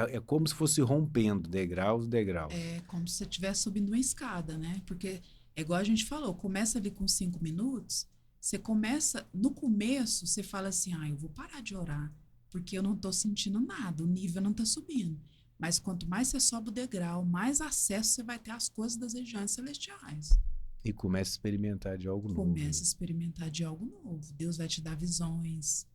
S1: é como se fosse rompendo degraus, degraus.
S2: É como se você estivesse subindo uma escada, né? Porque é igual a gente falou, começa ali com 5 minutos, você começa, no começo, você fala assim, eu vou parar de orar, porque eu não estou sentindo nada, o nível não está subindo. Mas quanto mais você sobe o degrau, mais acesso você vai ter às coisas das regiões celestiais.
S1: E começa a experimentar de algo novo,
S2: Começa
S1: né?
S2: a experimentar de algo novo. Deus vai te dar visões,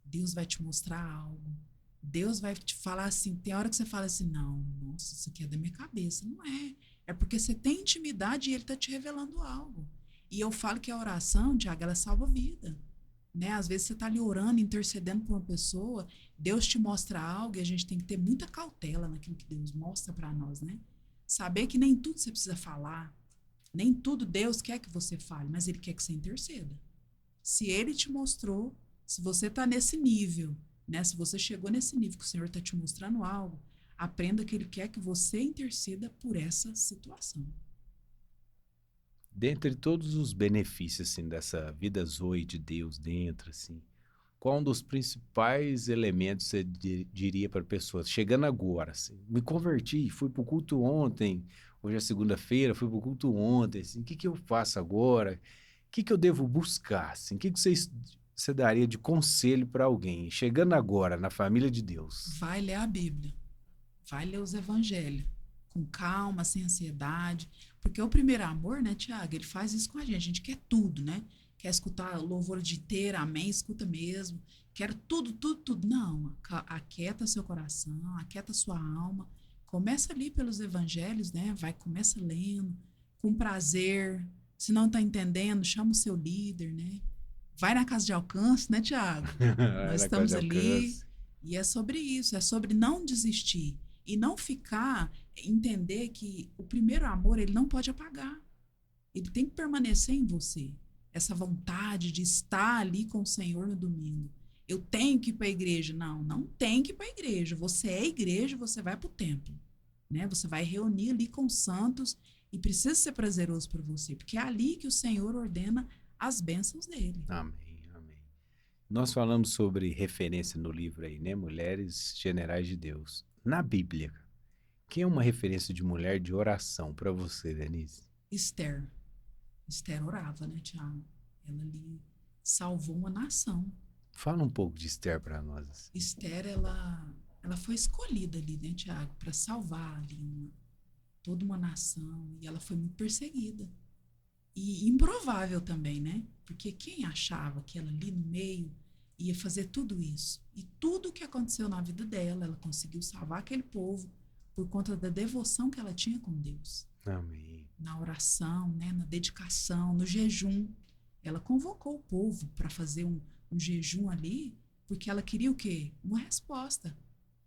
S2: Deus vai te mostrar algo. Deus vai te falar assim, tem hora que você fala assim, não, nossa, isso aqui é da minha cabeça. Não é. É porque você tem intimidade e ele está te revelando algo. E eu falo que a oração, Tiago, ela salva a vida. Né? Às vezes você está ali orando, intercedendo por uma pessoa, Deus te mostra algo e a gente tem que ter muita cautela naquilo que Deus mostra para nós, né? Saber que nem tudo você precisa falar, nem tudo Deus quer que você fale, mas Ele quer que você interceda. Se Ele te mostrou, se você está nesse nível, né? Se você chegou nesse nível que o Senhor está te mostrando algo, aprenda que Ele quer que você interceda por essa situação.
S1: Dentre todos os benefícios, assim, dessa vida zoe de Deus dentro, assim, qual um dos principais elementos você diria para a pessoa, chegando agora, assim, me converti, fui para o culto ontem, hoje é segunda-feira, fui para o culto ontem, assim, o que eu faço agora? O que eu devo buscar, assim? O que você daria de conselho para alguém, chegando agora na família de Deus?
S2: Vai ler a Bíblia. Vai ler os evangelhos com calma, sem ansiedade, porque o primeiro amor, né, Tiago, ele faz isso com a gente quer tudo, né? Quer escutar louvor o dia inteiro, amém, escuta mesmo, quero tudo, tudo, tudo. Não, aquieta seu coração, aquieta sua alma, começa ali pelos evangelhos, né? Começa lendo, com prazer, se não tá entendendo, chama o seu líder, né? Vai na casa de alcance, né, Tiago? Nós
S1: Na casa de
S2: estamos ali
S1: alcance.
S2: e é sobre isso, é sobre não desistir e não ficar, entender que o primeiro amor ele não pode apagar. Ele tem que permanecer em você. Essa vontade de estar ali com o Senhor no domingo. Eu tenho que ir para a igreja. Não, não tem que ir para a igreja. Você é igreja, você vai para o templo. Né? Você vai reunir ali com os santos e precisa ser prazeroso para você, porque é ali que o Senhor ordena as bênçãos dele.
S1: Amém, amém. Nós falamos sobre referência no livro aí, né? Mulheres Generais de Deus. Na Bíblia, quem é uma referência de mulher de oração para você, Denise?
S2: Esther. Esther orava, né, Tiago? Ela ali salvou uma nação.
S1: Fala um pouco de Esther para nós. Assim.
S2: Esther, ela foi escolhida ali, né, Tiago, para salvar ali toda uma nação. E ela foi muito perseguida. E improvável também, né? Porque quem achava que ela ali no meio ia fazer tudo isso? E tudo o que aconteceu na vida dela, ela conseguiu salvar aquele povo por conta da devoção que ela tinha com Deus.
S1: Amém.
S2: Na oração, né, na dedicação, no jejum. Ela convocou o povo para fazer um jejum ali, porque ela queria o quê? Uma resposta.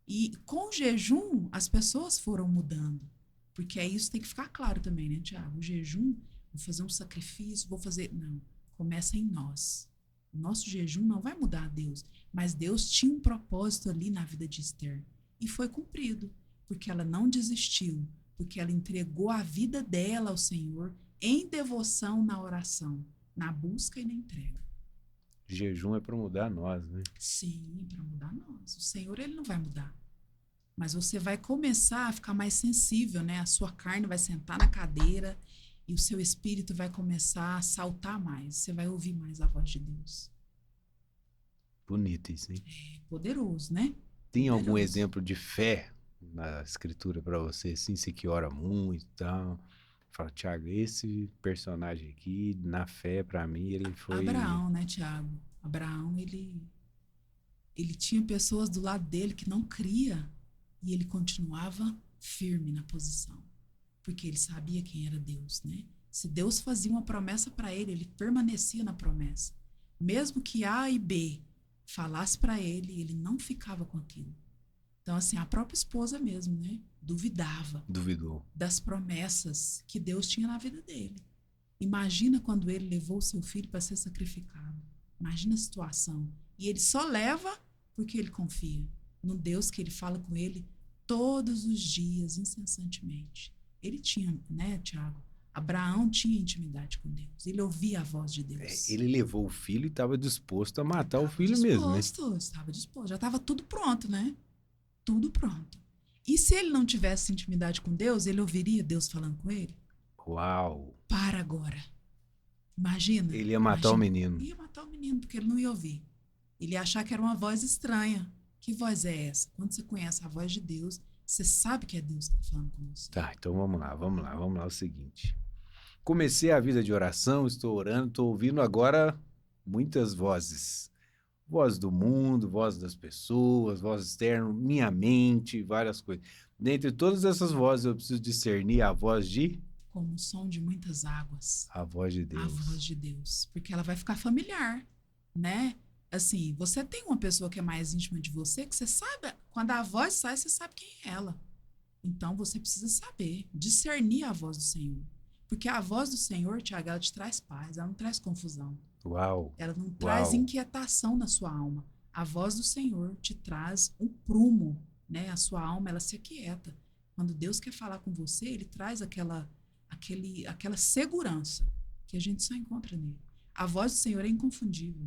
S2: E com o jejum, as pessoas foram mudando. Porque aí isso tem que ficar claro também, né, Tiago? O jejum, vou fazer um sacrifício, vou fazer... Não, começa em nós. O nosso jejum não vai mudar a Deus, mas Deus tinha um propósito ali na vida de Esther. E foi cumprido, porque ela não desistiu, porque ela entregou a vida dela ao Senhor em devoção na oração, na busca e na entrega.
S1: Jejum é para mudar nós, né?
S2: Sim, para mudar nós. O Senhor, ele não vai mudar. Mas você vai começar a ficar mais sensível, né? A sua carne vai sentar na cadeira e o seu espírito vai começar a saltar mais. Você vai ouvir mais a voz de Deus.
S1: Bonito isso, hein?
S2: É poderoso, né?
S1: Tem
S2: Poderoso.
S1: algum exemplo de fé na escritura para você, assim, você que ora muito e tal? Fala, Thiago, esse personagem aqui, na fé, para mim, ele foi...
S2: Abraão, né, Tiago? Abraão, ele tinha pessoas do lado dele que não cria e ele continuava firme na posição, porque ele sabia quem era Deus, né? Se Deus fazia uma promessa para ele, ele permanecia na promessa. Mesmo que A e B falasse para ele, ele não ficava com aquilo. Então, assim, a própria esposa mesmo, né? Duvidava.
S1: Duvidou.
S2: Das promessas que Deus tinha na vida dele. Imagina quando ele levou o seu filho para ser sacrificado. Imagina a situação. E ele só leva porque ele confia no Deus que ele fala com ele todos os dias, incessantemente. Ele tinha, né, Tiago, Abraão tinha intimidade com Deus. Ele ouvia a voz de Deus.
S1: Ele levou o filho e estava disposto a matar o
S2: Estava
S1: filho mesmo, né?
S2: Estava disposto. Já estava tudo pronto, né? Tudo pronto. E se ele não tivesse intimidade com Deus, ele ouviria Deus falando com ele?
S1: Uau!
S2: Para agora. Imagina.
S1: Ele ia matar o menino.
S2: Ia matar o menino, porque ele não ia ouvir. Ele ia achar que era uma voz estranha. Que voz é essa? Quando você conhece a voz de Deus, você sabe que é Deus que está falando com você.
S1: Tá, então vamos lá. É o seguinte. Comecei a vida de oração, estou orando, estou ouvindo agora muitas vozes. Voz do mundo, voz das pessoas, voz externa, minha mente, várias coisas. Dentre todas essas vozes, eu preciso discernir a voz
S2: como o som de muitas águas.
S1: A voz de Deus.
S2: A voz de Deus. Porque ela vai ficar familiar, né? Assim, você tem uma pessoa que é mais íntima de você, que você sabe, quando a voz sai, você sabe quem é ela. Então, você precisa saber, discernir a voz do Senhor. Porque a voz do Senhor, Tiago, ela te traz paz, ela não traz confusão.
S1: Uau!
S2: Ela não traz inquietação na sua alma. A voz do Senhor te traz um prumo, né? A sua alma, ela se aquieta. Quando Deus quer falar com você, ele traz aquela segurança que a gente só encontra nele. A voz do Senhor é inconfundível.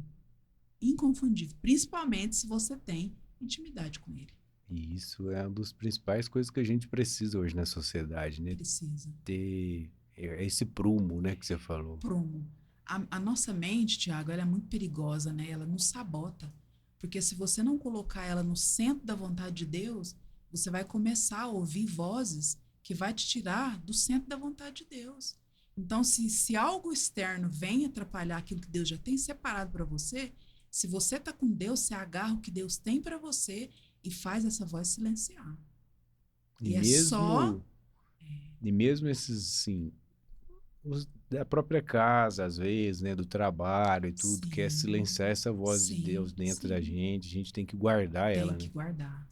S2: Inconfundível. Principalmente se você tem intimidade com ele.
S1: E isso é uma das principais coisas que a gente precisa hoje na sociedade, né?
S2: Precisa.
S1: Ter esse prumo, né, que você falou.
S2: Prumo. A nossa mente, Tiago, ela é muito perigosa, né? Ela nos sabota. Porque se você não colocar ela no centro da vontade de Deus, você vai começar a ouvir vozes que vai te tirar do centro da vontade de Deus. Então, se algo externo vem atrapalhar aquilo que Deus já tem separado para você, se você está com Deus, você agarra o que Deus tem para você e faz essa voz silenciar. E
S1: mesmo esses, assim, da própria casa, às vezes, né, do trabalho e tudo, quer silenciar essa voz de Deus dentro da gente, a gente tem que guardar ela, né?
S2: Tem que guardar.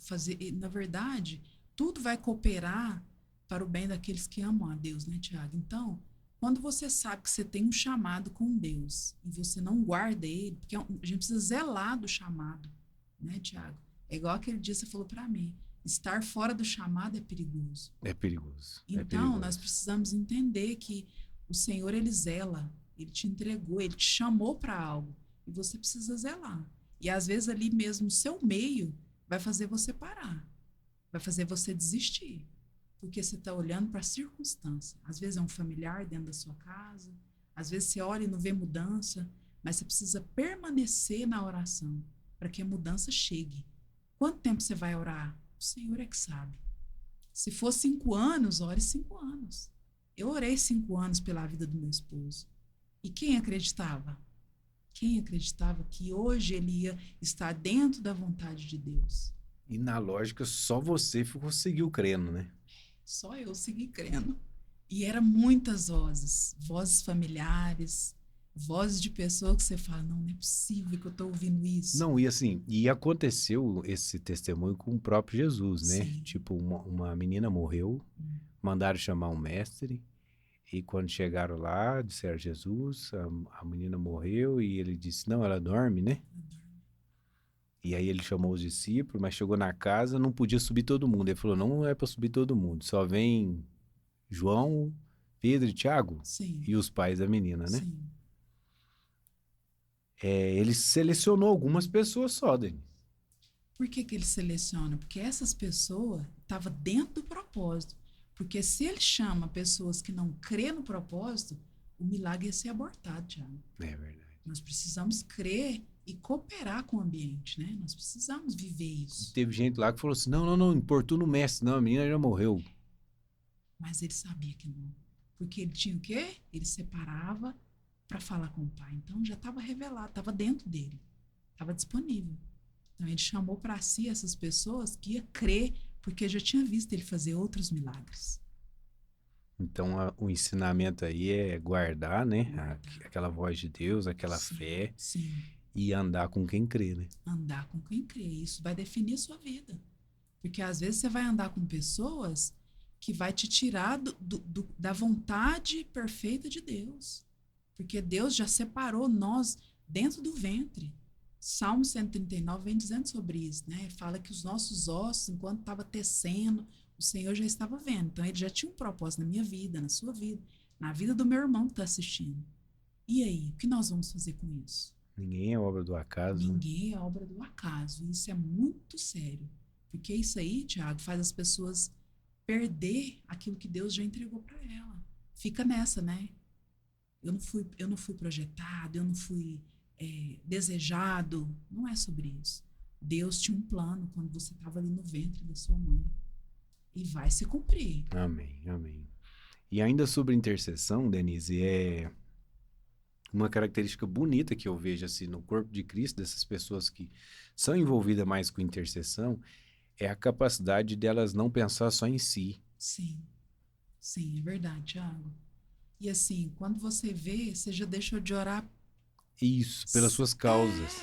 S2: Na verdade, tudo vai cooperar para o bem daqueles que amam a Deus, né, Tiago? Então, quando você sabe que você tem um chamado com Deus e você não guarda ele, porque a gente precisa zelar do chamado, né, Tiago? É igual aquele dia você falou para mim, estar fora do chamado é perigoso.
S1: É perigoso.
S2: Então, nós precisamos entender que o Senhor, ele zela, ele te entregou, ele te chamou para algo e você precisa zelar. E às vezes ali mesmo o seu meio vai fazer você parar, vai fazer você desistir. Porque você está olhando para a circunstância. Às vezes é um familiar dentro da sua casa, às vezes você olha e não vê mudança, mas você precisa permanecer na oração para que a mudança chegue. Quanto tempo você vai orar? O Senhor é que sabe. Se for 5 anos, ore 5 anos. Eu orei 5 anos pela vida do meu esposo. E quem acreditava? Quem acreditava que hoje ele ia estar dentro da vontade de Deus?
S1: E na lógica, só você conseguiu crendo, né?
S2: Só eu segui crendo. E eram muitas vozes. Vozes familiares, vozes de pessoas que você fala, não é possível que eu estou ouvindo isso.
S1: Não, e assim, e aconteceu esse testemunho com o próprio Jesus, né?
S2: Sim.
S1: Tipo, uma menina morreu, mandaram chamar um mestre, e quando chegaram lá, disseram Jesus, a menina morreu, e ele disse, não, ela dorme, né? E aí ele chamou os discípulos, mas chegou na casa, não podia subir todo mundo. Ele falou, não é para subir todo mundo, só vem João, Pedro e Tiago.
S2: Sim.
S1: E os pais da menina, né?
S2: Sim.
S1: Ele selecionou algumas pessoas só, Denis.
S2: Por que ele seleciona? Porque essas pessoas estavam dentro do propósito. Porque se ele chama pessoas que não crê no propósito, o milagre ia ser abortado, Tiago.
S1: É verdade.
S2: Nós precisamos crer e cooperar com o ambiente, né? Nós precisamos viver isso.
S1: E teve gente lá que falou assim, não, importuna o mestre, não, a menina já morreu.
S2: Mas ele sabia que não. Porque ele tinha o quê? Ele separava para falar com o pai. Então já estava revelado, estava dentro dele. Estava disponível. Então ele chamou para si essas pessoas que ia crer, porque já tinha visto ele fazer outros milagres.
S1: Então o ensinamento aí é guardar, né? Aquela voz de Deus, aquela fé.
S2: Sim.
S1: E andar com quem crê, né?
S2: Andar com quem crê. Isso vai definir a sua vida. Porque às vezes você vai andar com pessoas que vai te tirar da vontade perfeita de Deus. Porque Deus já separou nós dentro do ventre. Salmo 139 vem dizendo sobre isso, né? Fala que os nossos ossos, enquanto estava tecendo, o Senhor já estava vendo. Então, ele já tinha um propósito na minha vida, na sua vida, na vida do meu irmão que está assistindo. E aí, o que nós vamos fazer com isso?
S1: Ninguém é obra do acaso, né?
S2: Ninguém é obra do acaso. Isso é muito sério. Porque isso aí, Tiago, faz as pessoas perder aquilo que Deus já entregou para ela. Fica nessa, né? Eu não fui projetado, eu não fui desejado. Não é sobre isso. Deus tinha um plano quando você estava ali no ventre da sua mãe. E vai se cumprir.
S1: Amém, amém. E ainda sobre intercessão, Denise, é uma característica bonita que eu vejo assim no corpo de Cristo, dessas pessoas que são envolvidas mais com intercessão, é a capacidade delas não pensar só em si.
S2: Sim, sim, é verdade, Tiago. E assim, quando você vê, você já deixou de orar.
S1: Isso, pelas suas causas.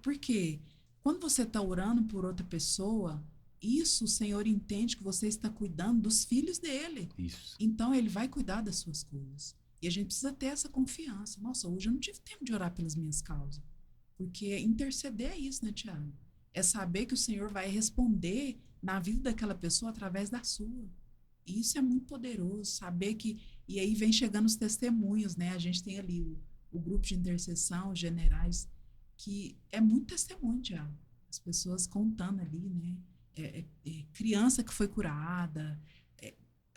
S2: Por quê? Quando você está orando por outra pessoa, isso o Senhor entende que você está cuidando dos filhos dele.
S1: Isso.
S2: Então, ele vai cuidar das suas coisas. E a gente precisa ter essa confiança. Nossa, hoje eu não tive tempo de orar pelas minhas causas. Porque interceder é isso, né, Tiago? É saber que o Senhor vai responder na vida daquela pessoa através da sua. E isso é muito poderoso, saber que... E aí vem chegando os testemunhos, né? A gente tem ali o grupo de intercessão, os generais, que é muito testemunho, Tiago. As pessoas contando ali, né? Criança que foi curada,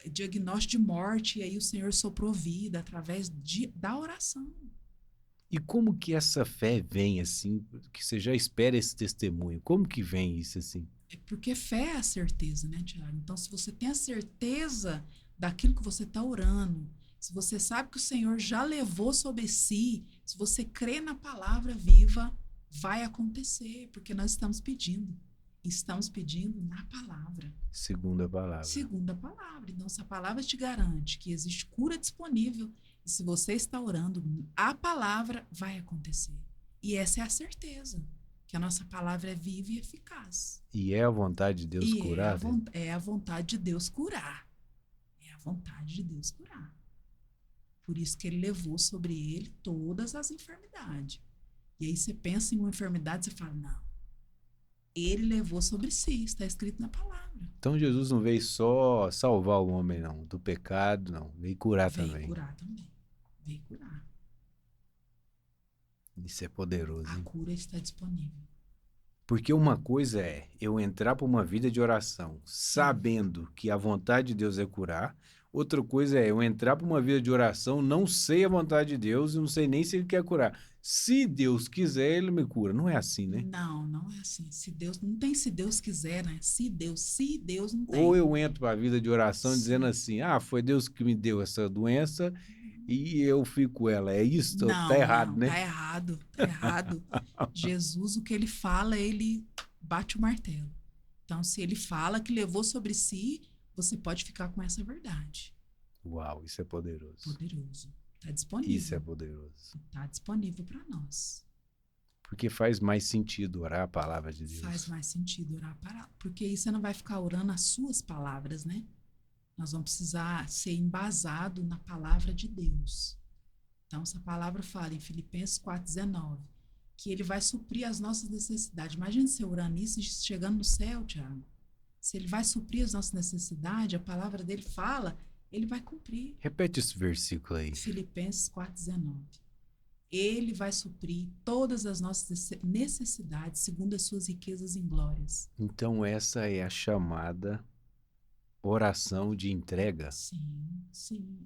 S2: diagnóstico de morte, e aí o Senhor soprou vida através da oração.
S1: E como que essa fé vem assim, que você já espera esse testemunho? Como que vem isso assim?
S2: Porque fé é a certeza, né, Tiago? Então, se você tem a certeza daquilo que você está orando, se você sabe que o Senhor já levou sobre si, se você crê na palavra viva, vai acontecer, porque nós estamos pedindo. Estamos pedindo na palavra.
S1: Segunda palavra.
S2: Segunda palavra. Então, se a palavra te garante que existe cura disponível, e se você está orando, a palavra vai acontecer. E essa é a certeza, que a nossa palavra é viva e eficaz.
S1: E é a vontade de Deus curar?
S2: É a vontade de Deus curar. É a vontade de Deus curar. Por isso que ele levou sobre ele todas as enfermidades. E aí você pensa em uma enfermidade, você fala, não. Ele levou sobre si, está escrito na palavra.
S1: Então Jesus não veio só salvar o homem, não, do pecado, não. Veio curar também.
S2: Veio curar também. Veio curar.
S1: Isso é poderoso,
S2: A
S1: hein?
S2: cura está disponível.
S1: Porque uma coisa é eu entrar para uma vida de oração sabendo que a vontade de Deus é curar. Outra coisa é eu entrar para uma vida de oração, não sei a vontade de Deus e não sei nem se ele quer curar. Se Deus quiser, ele me cura. Não é assim, né?
S2: Não, não é assim. Se Deus, não tem se Deus quiser, né? Se Deus não tem.
S1: Ou eu entro para a vida de oração dizendo assim, foi Deus que me deu essa doença e eu fico com ela. É isso? Tá errado, né?
S2: Tá errado, tá errado. Jesus, o que ele fala, ele bate o martelo. Então, se ele fala que levou sobre si, você pode ficar com essa verdade.
S1: Uau, isso é poderoso.
S2: Poderoso. Tá disponível.
S1: Isso é poderoso.
S2: Tá disponível para nós.
S1: Porque faz mais sentido orar a palavra de Deus.
S2: Faz mais sentido orar para... Porque aí você não vai ficar orando as suas palavras, né? Nós vamos precisar ser embasado na palavra de Deus. Então, essa palavra fala em Filipenses 4,19, que ele vai suprir as nossas necessidades. Imagina você orando isso e chegando no céu, Tiago. Se ele vai suprir as nossas necessidades, a palavra dele fala, ele vai cumprir.
S1: Repete esse versículo aí.
S2: Filipenses 4,19. Ele vai suprir todas as nossas necessidades segundo as suas riquezas em glórias.
S1: Então essa é a chamada oração de entrega.
S2: Sim, sim.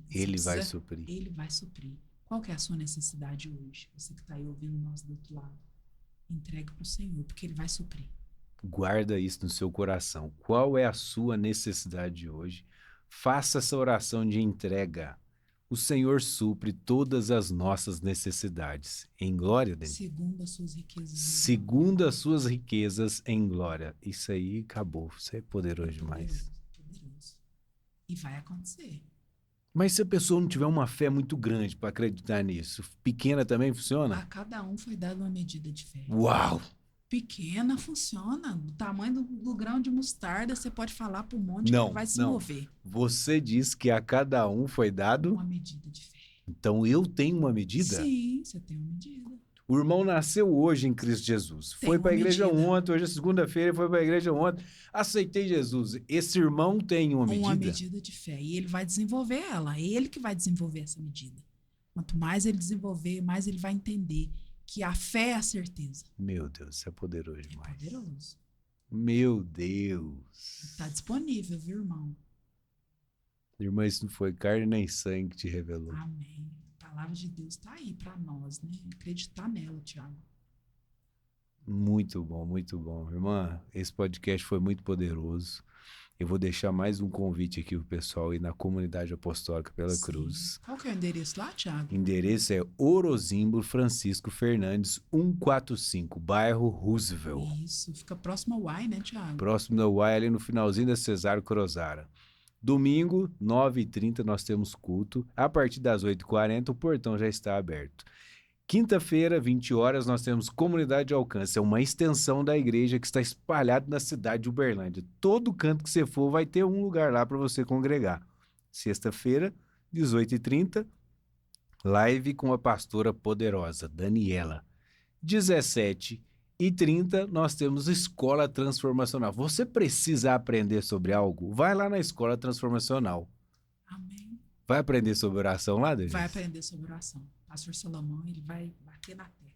S1: Ele vai suprir.
S2: Ele vai suprir. Qual que é a sua necessidade hoje? Você que está aí ouvindo nós do outro lado. Entregue para o Senhor, porque ele vai suprir.
S1: Guarda isso no seu coração. Qual é a sua necessidade hoje? Faça essa oração de entrega. O Senhor supre todas as nossas necessidades. Em glória, Denis?
S2: Segundo as suas riquezas.
S1: Segundo as suas riquezas em glória. Isso aí acabou. Isso é poderoso demais.
S2: Poderoso. E vai acontecer.
S1: Mas se a pessoa não tiver uma fé muito grande para acreditar nisso, pequena também funciona?
S2: A cada um foi dada uma medida de fé.
S1: Uau!
S2: Pequena funciona. Do tamanho do grão de mostarda, você pode falar para um monte que vai se mover.
S1: Você diz que a cada um foi dado
S2: uma medida de fé.
S1: Então eu tenho uma medida?
S2: Sim, você tem uma medida.
S1: O irmão nasceu hoje em Cristo Jesus.
S2: Tem
S1: Foi para a
S2: uma
S1: igreja
S2: medida.
S1: ontem, hoje é segunda-feira, foi para a igreja ontem. Aceitei Jesus. Esse irmão tem uma medida?
S2: Uma medida de fé. E ele vai desenvolver ela. É ele que vai desenvolver essa medida. Quanto mais ele desenvolver, mais ele vai entender que a fé é a certeza.
S1: Meu Deus, isso é poderoso demais.
S2: É poderoso.
S1: Meu Deus.
S2: Está disponível, viu, irmão?
S1: Irmã, isso não foi carne nem sangue que te revelou.
S2: Amém. A palavra de Deus está aí para nós, né? Acreditar nela, Tiago.
S1: Muito bom, muito bom. Irmã, esse podcast foi muito poderoso. Eu vou deixar mais um convite aqui pro pessoal ir na Comunidade Apostólica pela
S2: Sim.
S1: Cruz.
S2: Qual que é o endereço lá, Tiago?
S1: O endereço é Orozimbo Francisco Fernandes, 145, bairro Roosevelt.
S2: Isso, fica próximo ao Uai, né, Tiago?
S1: Próximo da UAI, ali no finalzinho da Cesário Crozara. Domingo, 9h30, nós temos culto. A partir das 8h40, o portão já está aberto. Quinta-feira, 20 horas, nós temos Comunidade de Alcance. É uma extensão da igreja que está espalhada na cidade de Uberlândia. Todo canto que você for vai ter um lugar lá para você congregar. Sexta-feira, 18h30, live com a pastora poderosa, Daniela. 17h30, nós temos Escola Transformacional. Você precisa aprender sobre algo? Vai lá na Escola Transformacional.
S2: Amém.
S1: Vai aprender sobre oração lá, Denise?
S2: Vai aprender sobre oração. Pastor Salomão, ele vai bater na tecla.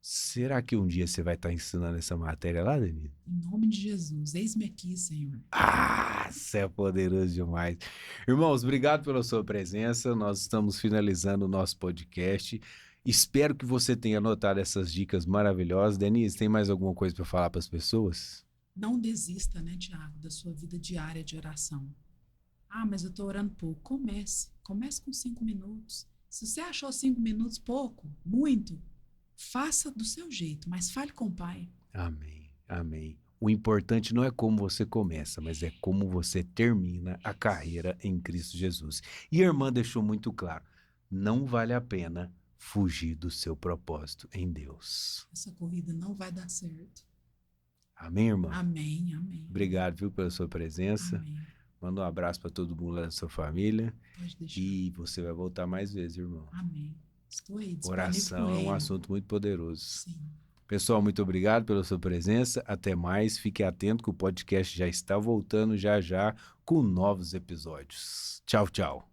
S1: Será que um dia você vai estar ensinando essa matéria lá, Denise?
S2: Em nome de Jesus, eis-me aqui, Senhor.
S1: Ah, você é poderoso demais. Irmãos, obrigado pela sua presença. Nós estamos finalizando o nosso podcast. Espero que você tenha anotado essas dicas maravilhosas. Denise, tem mais alguma coisa para falar para as pessoas?
S2: Não desista, né, Tiago, da sua vida diária de oração. Ah, mas eu estou orando pouco. Comece. Comece com 5 minutos. Se você achou 5 minutos pouco, muito, faça do seu jeito, mas fale com o Pai.
S1: Amém, amém. O importante não é como você começa, mas é como você termina a carreira em Cristo Jesus. E a irmã deixou muito claro, não vale a pena fugir do seu propósito em Deus.
S2: Essa corrida não vai dar certo.
S1: Amém, irmã?
S2: Amém, amém.
S1: Obrigado, viu, pela sua presença.
S2: Amém.
S1: Manda um abraço para todo mundo lá da sua família.
S2: Pode deixar.
S1: E você vai voltar mais vezes, irmão.
S2: Amém. Estou aí, disponível
S1: Oração
S2: com
S1: é um
S2: ele.
S1: assunto muito poderoso.
S2: Sim.
S1: Pessoal, muito obrigado pela sua presença. Até mais. Fique atento que o podcast já está voltando já com novos episódios. Tchau, tchau.